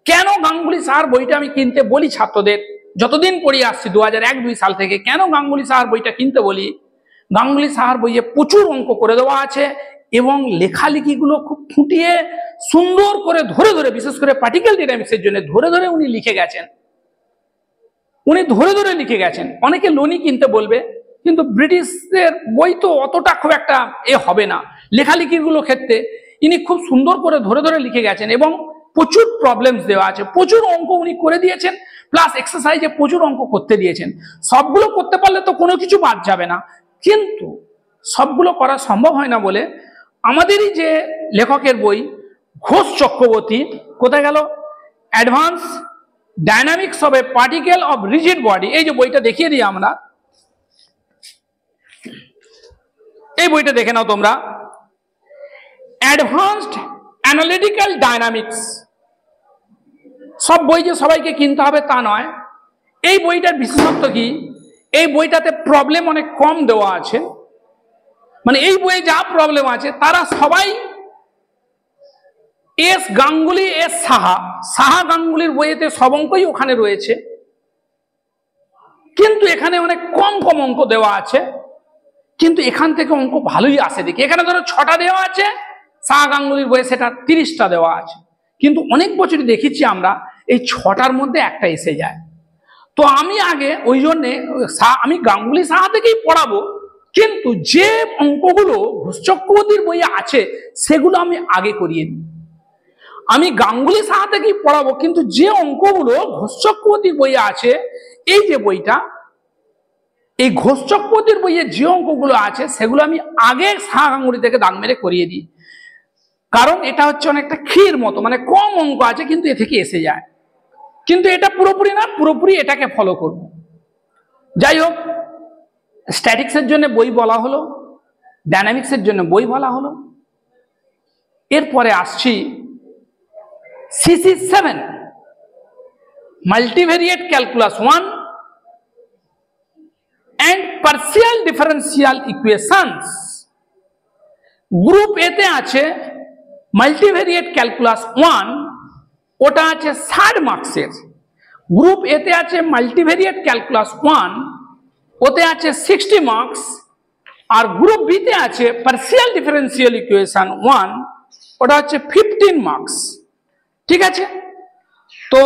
কেন গাঙ্গুলি সাহার বইটা আমি কিনতে বলি ছাত্রদের, যতদিন পড়িয়ে আসছি 2001-2 সাল থেকে, কেন গাঙ্গুলি সাহার বইটা কিনতে বলি, গাঙ্গুলি সাহার বইয়ে প্রচুর অঙ্ক করে দেওয়া আছে এবং লেখালেখিগুলো খুব ফুটিয়ে সুন্দর করে ধরে ধরে, বিশেষ করে পার্টিকেল ডাইনামিক্সের জন্য ধরে ধরে উনি লিখে গেছেন। অনেকে লোনই কিনতে বলবে, কিন্তু ব্রিটিশদের বই তো অতটা খুব একটা হবে না লেখালেখিগুলো ক্ষেত্রে। ইনি খুব সুন্দর করে ধরে ধরে লিখে গেছেন এবং প্রচুর প্রবলেমস দেওয়া আছে, প্রচুর অঙ্ক উনি করে দিয়েছেন, প্লাস এক্সারসাইজে প্রচুর অঙ্ক করতে দিয়েছেন। সবগুলো করতে পারলে তো কোনো কিছু বাদ যাবে না, কিন্তু সবগুলো করা সম্ভব হয় না বলে আমাদেরই যে লেখকের বই ঘোষ চক্রবর্তী, কোথায় গেল, advance dynamics of A particle of rigid body, এই যে বইটা দেখিয়ে দিই আমরা, এই বইটা দেখে নাও তোমরা, অ্যাডভান্সড অ্যানালিটিক্যাল ডায়নামিক্স। সব বই যে সবাইকে কিনতে হবে তা নয়। এই বইটার বিশেষত্ব কি, এই বইটাতে প্রবলেম অনেক কম দেওয়া আছে, মানে এই বইয়ে যা প্রবলেম আছে তারা সবাই এস গাঙ্গুলি, এস সাহা গাঙ্গুলির বইয়েতে সব অঙ্কই ওখানে রয়েছে, কিন্তু এখানে অনেক কম কম অঙ্ক দেওয়া আছে, কিন্তু এখান থেকে অঙ্ক ভালোই আসে দেখি। এখানে ধরো 6টা দেওয়া আছে, সাহা গাঙ্গুলির বইয়ে সেটা 30টা দেওয়া আছে, কিন্তু অনেক বছরই দেখেছি আমরা এই 6টার মধ্যে একটা এসে যায়। তো আমি আগে ওই জন্যে আমি গাঙ্গুলি সাহা থেকেই পড়াবো, কিন্তু যে অঙ্কগুলো ঘোষ চক্রবর্তীর বইয়ে আছে সেগুলো আমি আগে করিয়ে দিই। আমি গাঙ্গুলি সাহা থেকেই পড়াবো, কিন্তু যে অঙ্কগুলো ঘোষ চক্রবর্তীর বইয়ে আছে, এই যে বইটা, এই ঘোষ চক্রবর্তীর বইয়ে যে অঙ্কগুলো আছে সেগুলো আমি আগে সাহা গাঙ্গুলি থেকে দাগ মেরে করিয়ে দিই, কারণ এটা হচ্ছে অনেকটা ক্ষীর মতো, মানে কম অঙ্ক আছে কিন্তু এ থেকে এসে যায়। কিন্তু এটা পুরোপুরি না, পুরোপুরি এটাকে ফলো করব। যাই হোক, স্ট্যাটিক্সের জন্য বই বলা হলো, ডায়নামিক্সের জন্য বই বলা হলো। এরপরে আসছি CC7 multivariate calculus 1 and partial differential equations। Group এতে আছে মাল্টিভেরিয়েট ক্যালকুলাস 1, ওটা আছে 60 মার্কসের। গ্রুপ এতে আছে মাল্টিভেরিয়েট ক্যালকুলাস 1, ওতে আছে 60 মার্কস। আর গ্রুপ বিতে আছে পার্সিয়াল ডিফারেন্সিয়াল ইকুয়েশন 1, ওটা হচ্ছে 15 মার্কস। ঠিক আছে, তো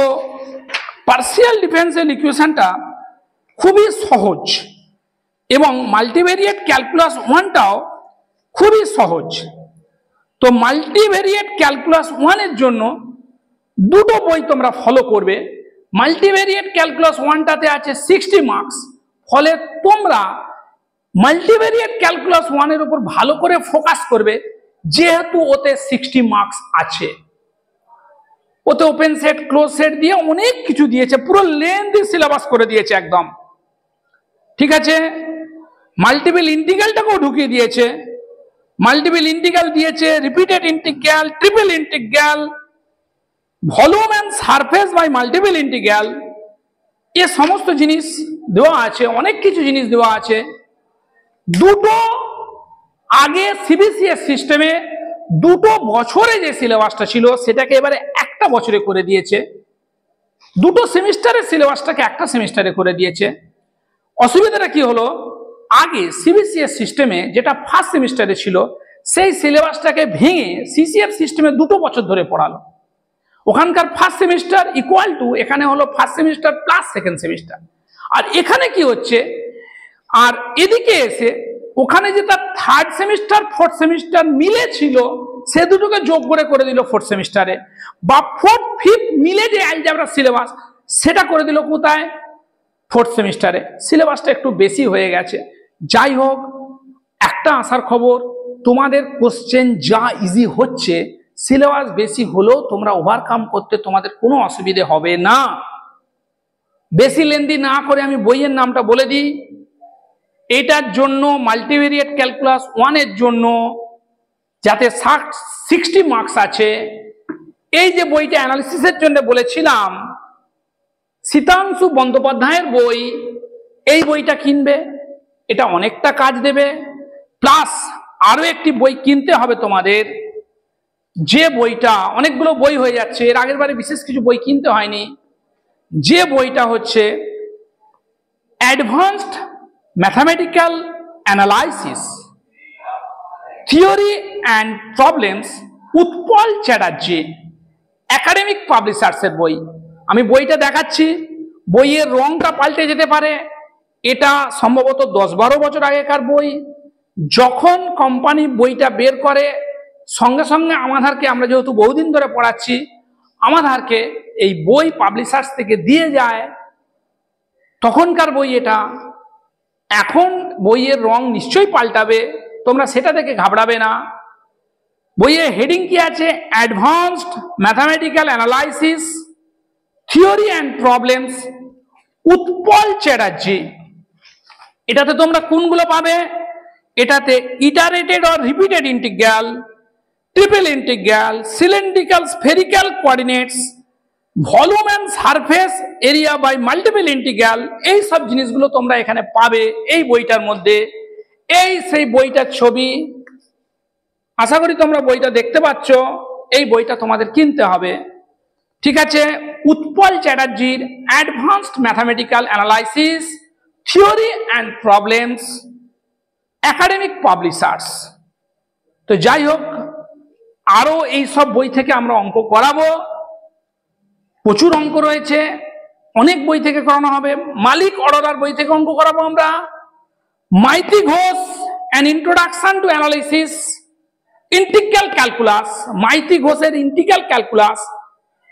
পার্সিয়াল ডিফারেন্সিয়াল ইকুয়েশনটা খুবই সহজ এবং মাল্টিভেরিয়েট ক্যালকুলাস 1টাও খুবই সহজ। তো মাল্টিভেরিয়েট ক্যালকুলাস 1 এর জন্য দুটো বই তোমরা ফলো করবে। মাল্টিভেরিয়েট ক্যালকুলাস 1টাতে আছে 60 মার্কস, ফলে তোমরা মাল্টিভেরিয়েট ক্যালকুলাস 1 এর উপর ভালো করে ফোকাস করবে, যেহেতু ওতে 60 মার্কস আছে। ওতে ওপেন সেট, ক্লোজ সেট দিয়ে অনেক কিছু দিয়েছে, পুরো লেন্থি সিলেবাস করে দিয়েছে একদম। ঠিক আছে, মাল্টিপল ইন্টিগ্রালটাকেও ঢুকিয়ে দিয়েছে, মাল্টিপল ইন্টিগ্রাল দিয়েছে, repeated integral, triple integral, volume and surface by multiple integral, এ সমস্ত জিনিস দেওয়া আছে, অনেক কিছু জিনিস দেওয়া আছে। দুটো আগে সিবিসিএস সিস্টেমে 2 বছরে যে সিলেবাসটা ছিল সেটাকে এবারে একটা বছরে করে দিয়েছে, 2 সেমিস্টারের সিলেবাসটাকে একটা সেমিস্টারে করে দিয়েছে। অসুবিধাটা কি হলো, আগে সিবিসিএস সিস্টেমে যেটা ফার্স্ট সেমিস্টারে ছিল সেই সিলেবাসটাকে ভেঙে সিসিএফ সিস্টেমে 2 বছর ধরে পড়ালো। ওখানকার ফার্স্ট সেমিস্টার ইকুয়াল টু এখানে হলো first semester plus second semester. আর এখানে কি হচ্ছে, আর এদিকে এসে ওখানে যে তার থার্ড সেমিস্টার ফোর্থ সেমিস্টার মিলে ছিল সে দুটোকে যোগ করে দিল ফোর্থ সেমিস্টারে, বা ফোর্থ ফিফথ মিলে যে অ্যালজেব্রা সিলেবাস সেটা করে দিল কোথায়, ফোর্থ সেমিস্টারে। সিলেবাসটা একটু বেশি হয়ে গেছে। যাই হোক, একটা আসার খবর, তোমাদের কোশ্চেন যা ইজি হচ্ছে, সিলেবাস বেশি হলেও তোমরা ওভারকাম করতে তোমাদের কোনো অসুবিধে হবে না। বেশি লেন্দি না করে আমি বইয়ের নামটা বলে দিই। এটার জন্য মাল্টিভেরিয়েট ক্যালকুলাস 1 এর জন্য যাতে 60 মার্কস আছে, এই যে বইটা অ্যানালিসিসের জন্য বলেছিলাম, শীতাংশু বন্দ্যোপাধ্যায়ের বই, এই বইটা কিনবে, এটা অনেকটা কাজ দেবে। প্লাস আরো একটি বই কিনতে হবে তোমাদের, যে বইটা, অনেকগুলো বই হয়ে যাচ্ছে, এর আগের বারে বিশেষ কিছু বই কিনতে হয়নি, যে বইটা হচ্ছে advanced mathematical analysis, theory and problems, Utpal Chatterjee, academic পাবলিশার্সের বই। আমি বইটা দেখাচ্ছি, বইয়ের রংটা পাল্টে যেতে পারে, এটা সম্ভবত 10-12 বছর আগেকার বই। যখন কোম্পানি বইটা বের করে সঙ্গে সঙ্গে আমাদেরকে, আমরা যেহেতু বহুদিন ধরে পড়াচ্ছি, আমাদেরকে এই বই পাবলিশার্স থেকে দিয়ে যায়। তখনকার বই এটা। এখন বইয়ের রং নিশ্চয়ই পাল্টাবে, তোমরা সেটা থেকে ঘাবড়াবে না। বইয়ের হেডিং কি আছে? Advanced mathematical analysis, theory and problems, Utpal Chatterjee. এটাতে তোমরা কোনগুলো পাবে? এটাতে iterated or repeated integral, triple integral, cylindrical spherical coordinates, volume and surface area by multiple integral, এই সব জিনিসগুলো তোমরা এখানে পাবে এই বইটার মধ্যে। এই সেই বইটার ছবি। আশা করি তোমরা বইটা দেখতে পাচ্ছ। এই বইটা তোমাদের কিনতে হবে, ঠিক আছে? উৎপল চ্যাটার্জির advanced mathematical analysis, theory and problems, academic publishers. তো যাই হোক, আরো এই সব বই থেকে আমরা অঙ্ক করাবো। প্রচুর অঙ্ক রয়েছে, অনেক বই থেকে করানো হবে। মালিক অরোরার বই থেকে অঙ্ক করাবো আমরা। Maity Ghosh an introduction to analysis, integral calculus, Maity ঘোষের ইন্টিগ্রাল ক্যালকুলাস,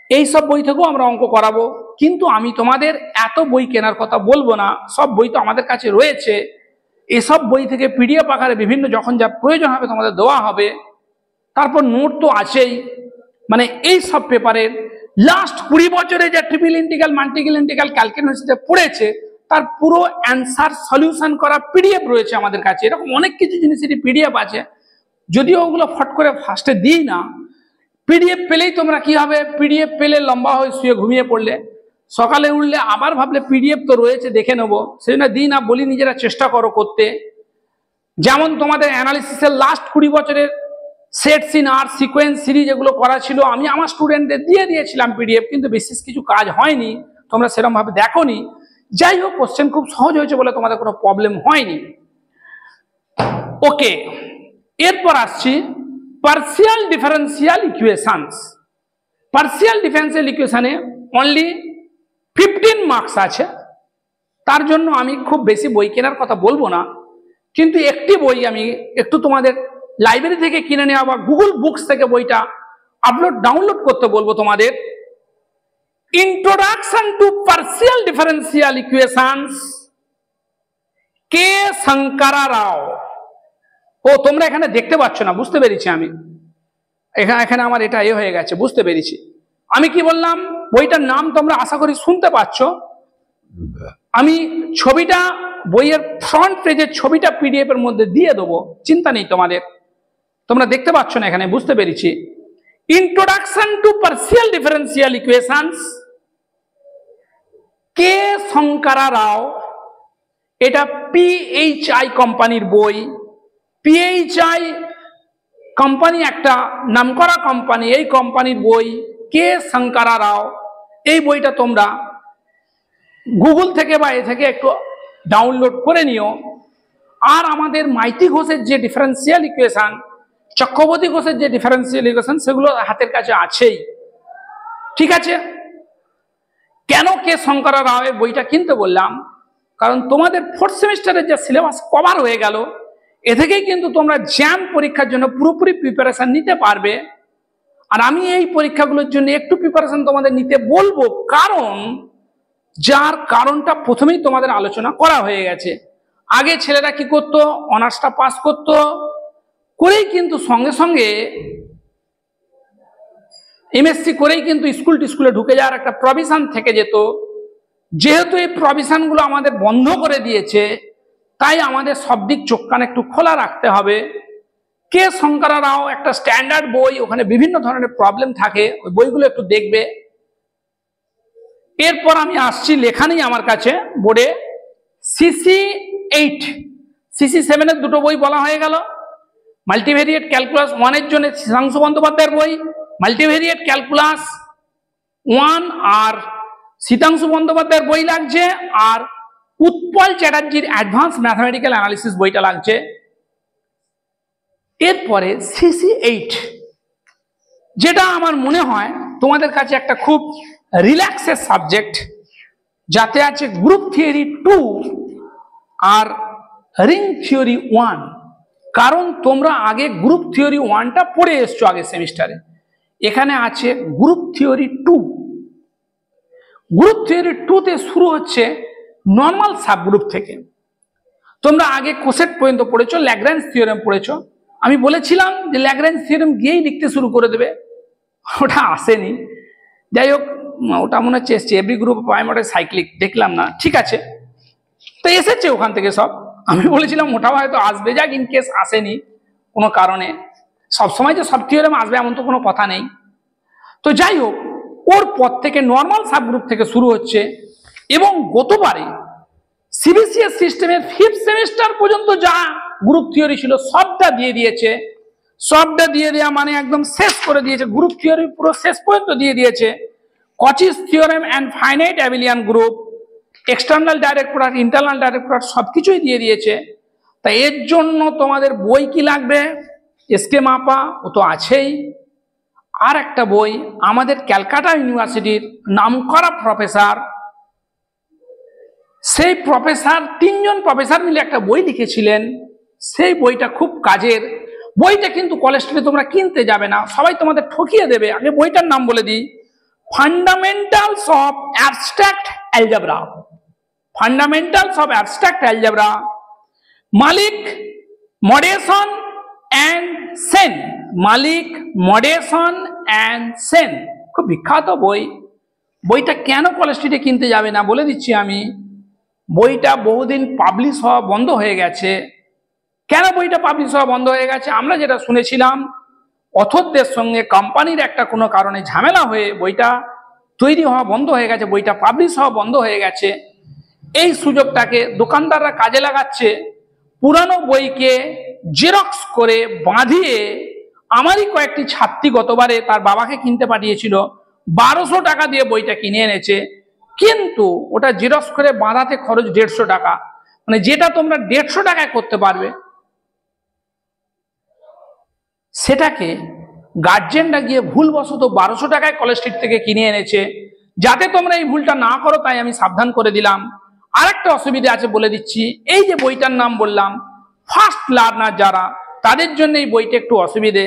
এই সব বই থেকেও আমরা অঙ্ক করাবো। কিন্তু আমি তোমাদের এত বই কেনার কথা বলবো না, সব বই তো আমাদের কাছে রয়েছে। এসব বই থেকে পিডিএফ আকারে বিভিন্ন যখন যা প্রয়োজন হবে তোমাদের দেওয়া হবে। তারপর নোট তো আছেই। মানে এই সব পেপারের লাস্ট 20 বছরে যে triple integral, multiple integral calculation পড়েছে, তার পুরো অ্যান্সার সলিউশন করা পিডিএফ রয়েছে আমাদের কাছে। এরকম অনেক কিছু জিনিসেরই পিডিএফ আছে, যদিও ওগুলো ফট করে ফার্স্টে দিই না। পিডিএফ পেলেই তোমরা কি হবে, পিডিএফ পেলে লম্বা হয়ে শুয়ে ঘুমিয়ে পড়লে, সকালে উঠলে আবার ভাবলে পিডিএফ তো রয়েছে দেখে নেবো, সেই জন্য দিই না, বলি নিজেরা চেষ্টা করো করতে। যেমন তোমাদের অ্যানালিসিসের লাস্ট 20 বছরের সেট সিন আর সিকোয়েন্স সিরিজ এগুলো করা ছিল, আমি আমার স্টুডেন্টদের দিয়ে দিয়েছিলাম পিডিএফ, কিন্তু বিশেষ কিছু কাজ হয়নি, তোমরা সেরকম ভাবে দেখোনি। যাই হোক, কোশ্চেন খুব সহজ হয়েছে বলে তোমাদের কোনো প্রবলেম হয়নি। ওকে, এরপর আসছি partial differential equations. Partial differential ইকুয়েশনে অনলি 15 মার্কস আছে। তার জন্য আমি খুব বেশি বই কেনার কথা বলবো না, কিন্তু একটি বই আমি একটু তোমাদের লাইব্রেরি থেকে কিনে নেওয়া বা গুগল বুকস থেকে বইটা ডাউনলোড করতে বলবো তোমাদের। Introduction to partial differential equations, K Sankara Rao. ও তোমরা এখানে দেখতে পাচ্ছ না, বুঝতে পেরেছি আমি। এখানে আমার এটা হয়ে গেছে, বুঝতে পেরেছি। আমি কি বললাম, বইটার নাম তোমরা আশা করি শুনতে পাচ্ছ। আমি ছবিটা, বইয়ের ফ্রন্ট পেজের ছবিটা পিডিএফ এর মধ্যে দিয়ে দেবো, চিন্তা নেই তোমাদের। তোমরা দেখতে পাচ্ছ না এখানে, বুঝতে পেরেছি। Introduction to partial differential equations, K Sankara Rao. এটা পিএইচআই কোম্পানির বই। পিএইচআই কোম্পানি একটা নামকরা কোম্পানি, এই কোম্পানির বই, কে শঙ্করা রাও। এই বইটা তোমরা গুগল থেকে বা এ থেকে একটু ডাউনলোড করে নিও। আর আমাদের মাইতি ঘোষের যে ডিফারেন্সিয়াল ইকুয়েশন, চক্রবর্তী ঘোষের যে ডিফারেন্সিয়াল ইকুয়েশন, সেগুলো হাতের কাছে আছেই, ঠিক আছে? কেন কে শঙ্করা রাও এর বইটা কিনতে বললাম, কারণ তোমাদের 4th সেমিস্টারের যে সিলেবাস কভার হয়ে গেল, এ থেকেই কিন্তু তোমরা জ্যাম পরীক্ষার জন্য পুরোপুরি প্রিপারেশন নিতে পারবে। আর আমি এই পরীক্ষাগুলোর জন্য একটু প্রিপারেশন তোমাদের নিতে বলবো, কারণ যার কারণটা প্রথমেই তোমাদের আলোচনা করা হয়ে গেছে। আগে ছেলেরা কি করতো, অনার্সটা পাস করতো, করেই কিন্তু সঙ্গে সঙ্গে এমএসসি করেই কিন্তু স্কুলে ঢুকে যাওয়ার একটা প্রভিশন থেকে যেত। যেহেতু এই প্রভিশনগুলো আমাদের বন্ধ করে দিয়েছে, তাই আমাদের সব দিক চোখ কান একটু খোলা রাখতে হবে। কে শঙ্করা রাও একটা স্ট্যান্ডার্ড বই, ওখানে বিভিন্ন ধরনের প্রবলেম থাকে, ওই বইগুলো একটু দেখবে। এরপর আমি আসছি, লেখা নেই আমার কাছে বোর্ডে, CC8 CC7 এর দুটো বই বলা হয়ে গেল। মাল্টিভেরিয়েট ক্যালকুলাস 1 এর জন্য শীতাংশু বন্দ্যোপাধ্যায়ের বই, মাল্টিভেরিয়েট ক্যালকুলাস 1 আর শীতাংশু বন্দ্যোপাধ্যায়ের বই লাগছে, আর উৎপল চ্যাটার্জির অ্যাডভান্স ম্যাথমেটিক্যাল অ্যানালিসিস বইটা লাগছে। এরপরে CC8, যেটা আমার মনে হয় তোমাদের কাছে একটা খুব রিল্যাক্সের সাবজেক্ট, যাতে আছে গ্রুপ থিওরি 2 আর রিং থিওরি 1। কারণ তোমরা আগে গ্রুপ থিওরি 1টা পড়ে এসছো আগের সেমিস্টারে, এখানে আছে গ্রুপ থিওরি 2। গ্রুপ থিওরি 2তে শুরু হচ্ছে নর্মাল সাবগ্রুপ থেকে। তোমরা আগে কোসেট পর্যন্ত পড়েছো, ল্যাগ্রাঞ্জ থিওরেম পড়েছো। আমি বলেছিলাম যে ল্যাগ্রাঞ্জ থিওরেম গিয়েই লিখতে শুরু করে দেবে, ওটা আসেনি। যাই হোক, ওটা মনে হচ্ছে এসছে, এভরি গ্রুপ প্রাইমারি সাইক্লিক, দেখলাম না, ঠিক আছে। তো এসেছে ওখান থেকে সব। আমি বলেছিলাম ওটাও হয়তো আসবে, যাক ইন কেস আসেনি কোনো কারণে। সবসময় যে সব থিওরেম আসবে এমন তো কোনো কথা নেই। তো যাই হোক, ওর পর থেকে নর্মাল সাবগ্রুপ থেকে শুরু হচ্ছে, এবং গতবারে সিবিসিএস সিস্টেমের 5th সেমিস্টার পর্যন্ত যা গ্রুপ থিওরি ছিল সবটা দিয়ে দিয়েছে। সবটা দিয়ে দেওয়া মানে একদম শেষ করে দিয়েছে, গ্রুপ থিওরি পুরো শেষ পর্যন্ত দিয়ে দিয়েছে। Cauchy's theorem and finite abelian group, external direct product, internal direct product সবকিছুই দিয়ে দিয়েছে। তাই এর জন্য তোমাদের বই কি লাগবে? এসকে মাপা, ও তো আছেই। আর একটা বই আমাদের ক্যালকাটা ইউনিভার্সিটির নামকরা প্রফেসর, সেই প্রফেসর 3 জন প্রফেসর মিলে একটা বই লিখেছিলেন, সেই বইটা খুব কাজের। বইটা কিন্তু কলেজ স্ট্রিটে তোমরা কিনতে যাবে না, সবাই তোমাদের ঠকিয়ে দেবে। আগে বইটার নাম বলে দিই, fundamentals of abstract algebra. Fundamentals of abstract algebra, Malik, Mordeson and Sen. Malik, Mordeson and Sen, খুব বিখ্যাত বই। বইটা কেন কলেজ স্ট্রিটে কিনতে যাবে না বলে দিচ্ছি আমি। বইটা বহুদিন পাবলিশ হওয়া বন্ধ হয়ে গেছে। কেন বইটা পাবলিশ হওয়া বন্ধ হয়ে গেছে? আমরা যেটা শুনেছিলাম, অথরদের সঙ্গে কোম্পানির একটা কোনো কারণে ঝামেলা হয়ে বইটা তৈরি হওয়া বন্ধ হয়ে গেছে, বইটা পাবলিশ হওয়া বন্ধ হয়ে গেছে। এই সুযোগটাকে দোকানদাররা কাজে লাগাচ্ছে, পুরানো বইকে জেরক্স করে বাঁধিয়ে। আমারই কয়েকটি ছাত্রী গতবারে তার বাবাকে কিনতে পাঠিয়েছিল, 1200 টাকা দিয়ে বইটা কিনে এনেছে, কিন্তু ওটা জেরক্স করে বাঁধাতে খরচ 150 টাকা। মানে যেটা তোমরা 150 টাকায় করতে পারবে, সেটাকে গার্জেনরা গিয়ে ভুলবশত 1200 টাকায় কলেজ স্ট্রিট থেকে কিনে এনেছে। যাতে তোমরা এই ভুলটা না করো তাই আমি সাবধান করে দিলাম। আরেকটা অসুবিধা আছে বলে দিচ্ছি, এই যে বইটার নাম বললাম, ফার্স্ট লার্নার যারা, তাদের জন্য এই বইটা একটু অসুবিধে।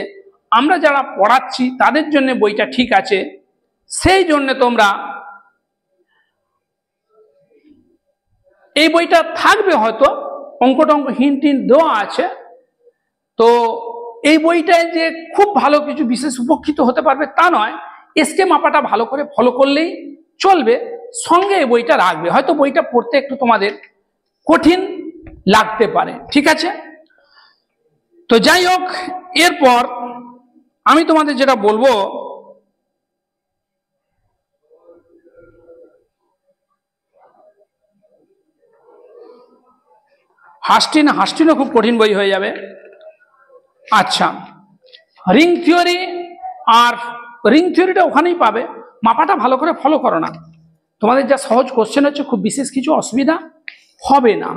আমরা যারা পড়াচ্ছি তাদের জন্য বইটা ঠিক আছে। সেই জন্য তোমরা এই বইটা থাকবে, হয়তো অঙ্ক টঙ্ক হিন্ট দেওয়া আছে। তো এই বইটায় যে খুব ভালো কিছু বিশেষ উপকৃত হতে পারবে তা নয়, এসকে মাপাটা ভালো করে ফলো করলেই চলবে। সঙ্গে এই বইটা রাখবে, হয়তো বইটা পড়তে একটু তোমাদের কঠিন লাগতে পারে, ঠিক আছে? তো যাই হোক, এরপর আমি তোমাদের যেটা বলবো, হাস্টিনও খুব কঠিন বই হয়ে যাবে। আচ্ছা, রিং থিওরি, আর রিং থিওরিটা ওখানেই পাবে। মাপাটা ভালো করে ফলো করো না, তোমাদের যা সহজ কোশ্চেন হচ্ছে খুব বিশেষ কিছু অসুবিধা হবে না,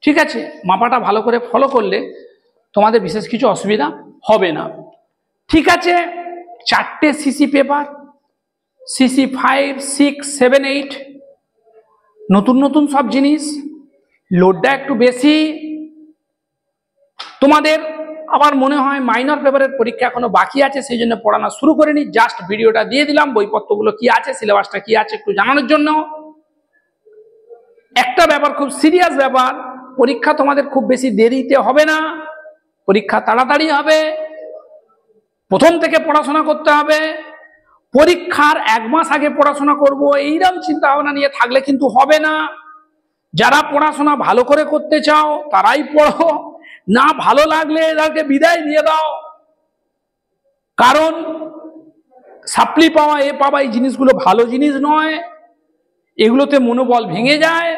ঠিক আছে? মাপাটা ভালো করে ফলো করলে তোমাদের বিশেষ কিছু অসুবিধা হবে না, ঠিক আছে? 4টে সিসি পেপার, সিসি 5, 6, 7, 8, নতুন নতুন সব জিনিস, লোডটা একটু বেশি। তোমাদের আমার মনে হয় মাইনর পেপারের পরীক্ষা এখনো বাকি আছে, সেই জন্য পড়ানো শুরু করিনি। জাস্ট ভিডিওটা দিয়ে দিলাম, বইপত্রগুলো কি আছে, সিলেবাসটা কি আছে একটু জানানোর জন্য। একটা ব্যাপার, খুব সিরিয়াস ব্যাপার, পরীক্ষা তোমাদের খুব বেশি দেরিতে হবে না, পরীক্ষা তাড়াতাড়ি হবে। প্রথম থেকে পড়াশোনা করতে হবে। পরীক্ষার 1 মাস আগে পড়াশোনা করব এইরকম চিন্তা ভাবনা নিয়ে থাকলে কিন্তু হবে না। যারা পড়াশোনা ভালো করে করতে চাও তারাই পড়ো, না ভালো লাগলে এদেরকে বিদায় দিয়ে দাও। কারণ সাপ্লি পাওয়া, এ পাওয়া, এই জিনিসগুলো ভালো জিনিস নয়, এগুলোতে মনোবল ভেঙে যায়।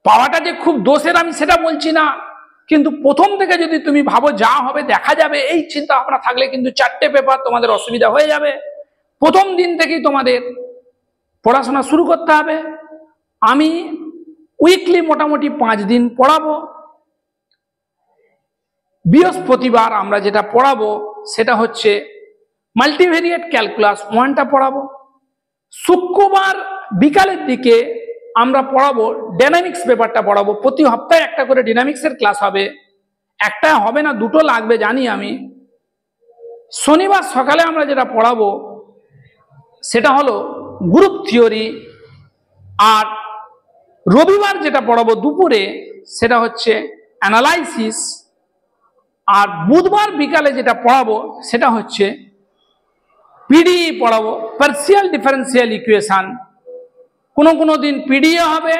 পাওয়াটা যে খুব দোষের আমি সেটা বলছি না, কিন্তু প্রথম থেকে যদি তুমি ভাবো যা হবে দেখা যাবে, এই চিন্তা ভাবনা থাকলে কিন্তু 4টে পেপার তোমাদের অসুবিধা হয়ে যাবে। প্রথম দিন থেকেই তোমাদের পড়াশোনা শুরু করতে হবে। আমি উইকলি মোটামুটি 5 দিন পড়াবো। বৃহস্পতিবার আমরা যেটা পড়াবো সেটা হচ্ছে মাল্টিভেরিয়েট ক্যালকুলাস 1টা পড়াবো। শুক্রবার বিকালের দিকে আমরা পড়াবো ডাইনামিক্স পেপারটা পড়াবো। প্রতি সপ্তাহে একটা করে ডাইনামিক্সের ক্লাস হবে, একটা হবে না, দুটো লাগবে জানি আমি। শনিবার সকালে আমরা যেটা পড়াবো সেটা হলো গ্রুপ থিওরি, আর রবিবার যেটা পড়াবো দুপুরে সেটা হচ্ছে অ্যানালাইসিস, আর বুধবার বিকালে যেটা পড়াবো সেটা হচ্ছে পিডিই পড়াবো, পার্সিয়াল ডিফারেন্সিয়াল ইকুয়েশন। কোনো দিন পিডিএ হবে,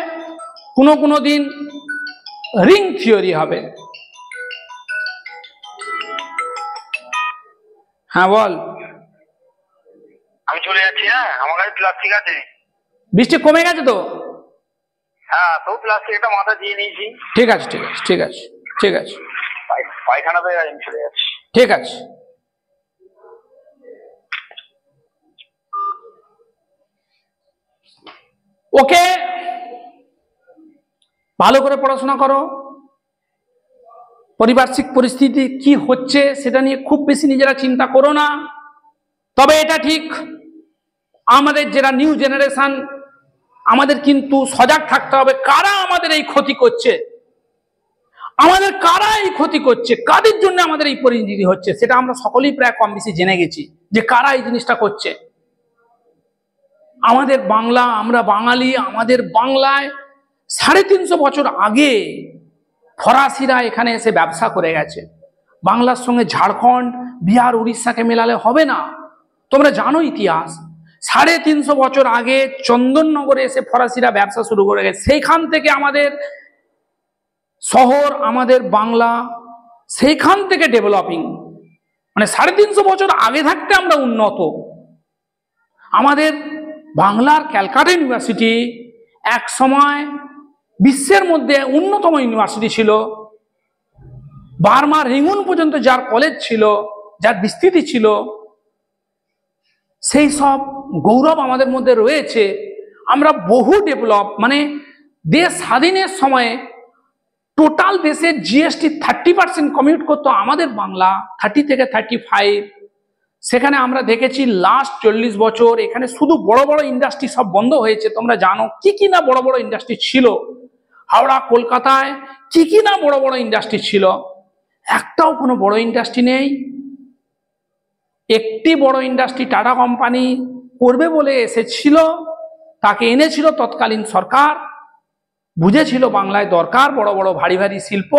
কোনো দিন রিং থিওরি হবে। হ্যাঁ বল। আমি চলে যাচ্ছি। হ্যাঁ, আমার কাছে প্লাস্টিক আছে। বৃষ্টি কমে গেছে তো? হ্যাঁ, তো প্লাস্টিক একটা মাথা দিয়ে নিয়েছি। ঠিক আছে ঠিক আছে ঠিক আছে ঠিক আছে, পায়খানা পেয়ে আমি চলে যাচ্ছি। ঠিক আছে। ওকে, ভালো করে পড়াশোনা করো। পারিপার্শ্বিক পরিস্থিতি কি হচ্ছে সেটা নিয়ে খুব বেশি নিজেরা চিন্তা করো না। তবে এটা ঠিক, আমাদের যারা নিউ জেনারেশন, আমাদের কিন্তু সজাগ থাকতে হবে কারা আমাদের এই ক্ষতি করছে, আমাদের কারা এই ক্ষতি করছে, কাদের জন্য আমাদের এই পরিস্থিতি হচ্ছে, সেটা আমরা সকলেই প্রায় কম বেশি জেনে গেছি যে কারা এই জিনিসটা করছে। আমাদের বাংলা, আমরা বাঙালি, আমাদের বাংলায় 350 বছর আগে ফরাসিরা এখানে এসে ব্যবসা করে গেছে। বাংলার সঙ্গে ঝাড়খণ্ড, বিহার, উড়িষ্যাকে মেলালে হবে না। তোমরা জানো ইতিহাস, 350 বছর আগে চন্দননগরে এসে ফরাসিরা ব্যবসা শুরু করে গেছে। সেইখান থেকে আমাদের শহর, আমাদের বাংলা সেইখান থেকে ডেভেলপিং, মানে 350 বছর আগে থাকতে আমরা উন্নত। আমাদের বাংলার ক্যালকাটা ইউনিভার্সিটি এক সময় বিশ্বের মধ্যে অন্যতম ইউনিভার্সিটি ছিল। বার্মা রেঙ্গুন পর্যন্ত যার কলেজ ছিল, যার বিস্তৃতি ছিল, সেই সব গৌরব আমাদের মধ্যে রয়েছে। আমরা বহু ডেভেলপ, মানে দেশ স্বাধীনের সময়ে টোটাল দেশের জিএসটি 30% কমিউট করতো আমাদের বাংলা, 30 থেকে 35। সেখানে আমরা দেখেছি লাস্ট 40 বছর এখানে শুধু বড় বড় ইন্ডাস্ট্রি সব বন্ধ হয়েছে। তোমরা জানো কি না বড় বড় ইন্ডাস্ট্রি ছিল হাওড়া, কলকাতায়, কি না বড় বড় ইন্ডাস্ট্রি ছিল। একটাও কোনো বড় ইন্ডাস্ট্রি নেই। একটি বড় ইন্ডাস্ট্রি টাটা কোম্পানি করবে বলে এসেছিল, তাকে এনেছিল তৎকালীন সরকার, বুঝেছিল বাংলায় দরকার বড় বড় ভারী ভারী শিল্প,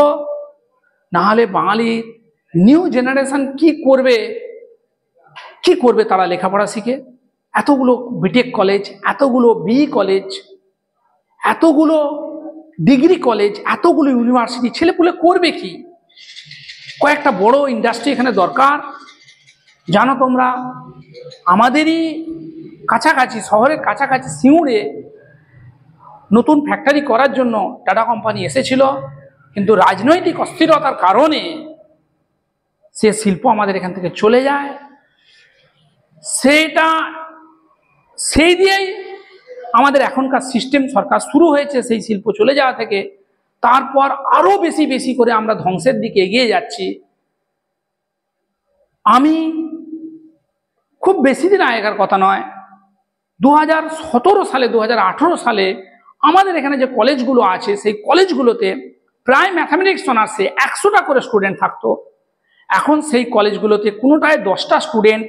না হলে বাঙালি নিউ জেনারেশন কি করবে তারা লেখাপড়া শিখে? এতগুলো বিটেক কলেজ, এতগুলো বিই কলেজ, এতগুলো ডিগ্রি কলেজ, এতগুলো ইউনিভার্সিটি, ছেলেপুলে করবে কি? কয়েকটা বড় ইন্ডাস্ট্রি এখানে দরকার। জানো তোমরা, আমাদেরই কাছাকাছি, শহরের কাছাকাছি সিঙ্গুরে নতুন ফ্যাক্টরি করার জন্য টাটা কোম্পানি এসেছিল, কিন্তু রাজনৈতিক অস্থিরতার কারণে সে শিল্প আমাদের এখান থেকে চলে যায়। সেই দিয়েই আমাদের এখনকার সিস্টেম, সরকার শুরু হয়েছে সেই শিল্প চলে যাওয়া থেকে। তারপর আরো বেশি করে আমরা ধ্বংসের দিকে এগিয়ে যাচ্ছি। আমি খুব বেশি দিন আগেকার কথা নয়, 2017 সালে 2018 সালে আমাদের এখানে যে কলেজগুলো আছে সেই কলেজগুলোতে প্রায় ম্যাথামেটিক্স অনার্সে 100টা করে স্টুডেন্ট থাকতো। এখন সেই কলেজগুলোতে কোনোটায় 10টা স্টুডেন্ট,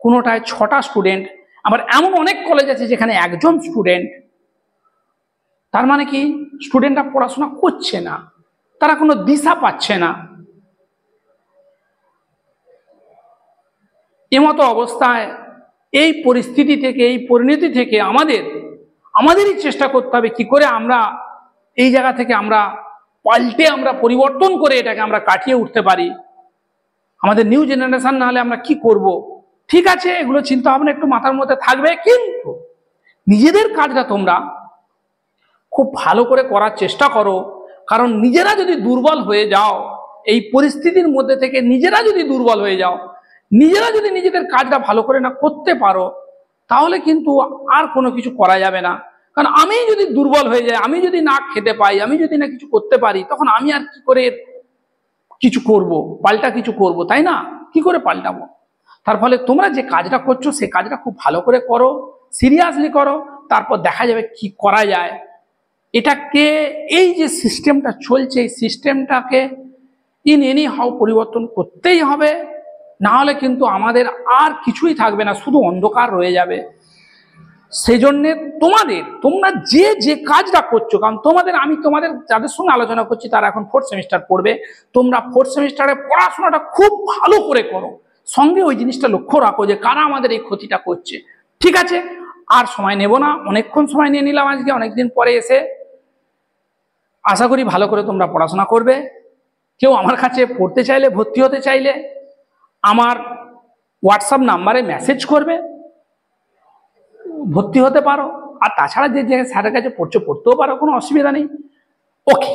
কোনোটায় 6টা স্টুডেন্ট, আবার এমন অনেক কলেজ আছে যেখানে একজন স্টুডেন্ট। তার মানে কি, স্টুডেন্টরা পড়াশোনা করছে না, তারা কোনো দিশা পাচ্ছে না। এমতো অবস্থায় এই পরিস্থিতি থেকে, এই পরিণতি থেকে আমাদেরই চেষ্টা করতে হবে কি করে আমরা এই জায়গা থেকে আমরা পাল্টে, আমরা পরিবর্তন করে এটাকে আমরা কাটিয়ে উঠতে পারি। আমাদের নিউ জেনারেশন না হলে আমরা কি করব? ঠিক আছে, এগুলো চিন্তা ভাবনা একটু মাথার মধ্যে থাকবে, কিন্তু নিজেদের কাজটা তোমরা খুব ভালো করে করার চেষ্টা করো। কারণ নিজেরা যদি দুর্বল হয়ে যাও, এই পরিস্থিতির মধ্যে থেকে নিজেরা যদি দুর্বল হয়ে যাও, নিজেরা যদি নিজেদের কাজটা ভালো করে না করতে পারো, তাহলে কিন্তু আর কোনো কিছু করা যাবে না। কারণ আমি যদি দুর্বল হয়ে যাই, আমি যদি না খেতে পাই, আমি যদি না কিছু করতে পারি, তখন আমি আর কি করে কিছু করব, পাল্টা কিছু করব, তাই না? কি করে পাল্টাবো? তার ফলে তোমরা যে কাজটা করছো সেই কাজটা খুব ভালো করে করো, সিরিয়াসলি করো, তারপর দেখা যাবে কি করা যায়। এটাকে, এই যে সিস্টেমটা চলছে, এই সিস্টেমটাকে ইন এনি হাউ পরিবর্তন করতেই হবে, না হলে কিন্তু আমাদের আর কিছুই থাকবে না, শুধু অন্ধকার রয়ে যাবে। সেই জন্যে তোমরা যে যে কাজটা করছো, কারণ আমি তোমাদের যাদের সঙ্গে আলোচনা করছি তারা এখন 4th সেমিস্টার পড়বে, তোমরা 4th সেমিস্টারে পড়াশোনাটা খুব ভালো করে করো, সঙ্গে ওই জিনিসটা লক্ষ্য রাখো যে কারা আমাদের এই ক্ষতিটা করছে। ঠিক আছে, আর সময় নেব না, অনেকক্ষণ সময় নিয়ে নিলাম আজকে, অনেকদিন পরে এসে। আশা করি ভালো করে তোমরা পড়াশোনা করবে। কেউ আমার কাছে পড়তে চাইলে, ভর্তি হতে চাইলে আমার হোয়াটসঅ্যাপ নাম্বারে মেসেজ করবে, ভর্তি হতে পারো। আর তাছাড়া যে স্যারের কাছে পড়তেও পারো, কোনো অসুবিধা নেই। ওকে।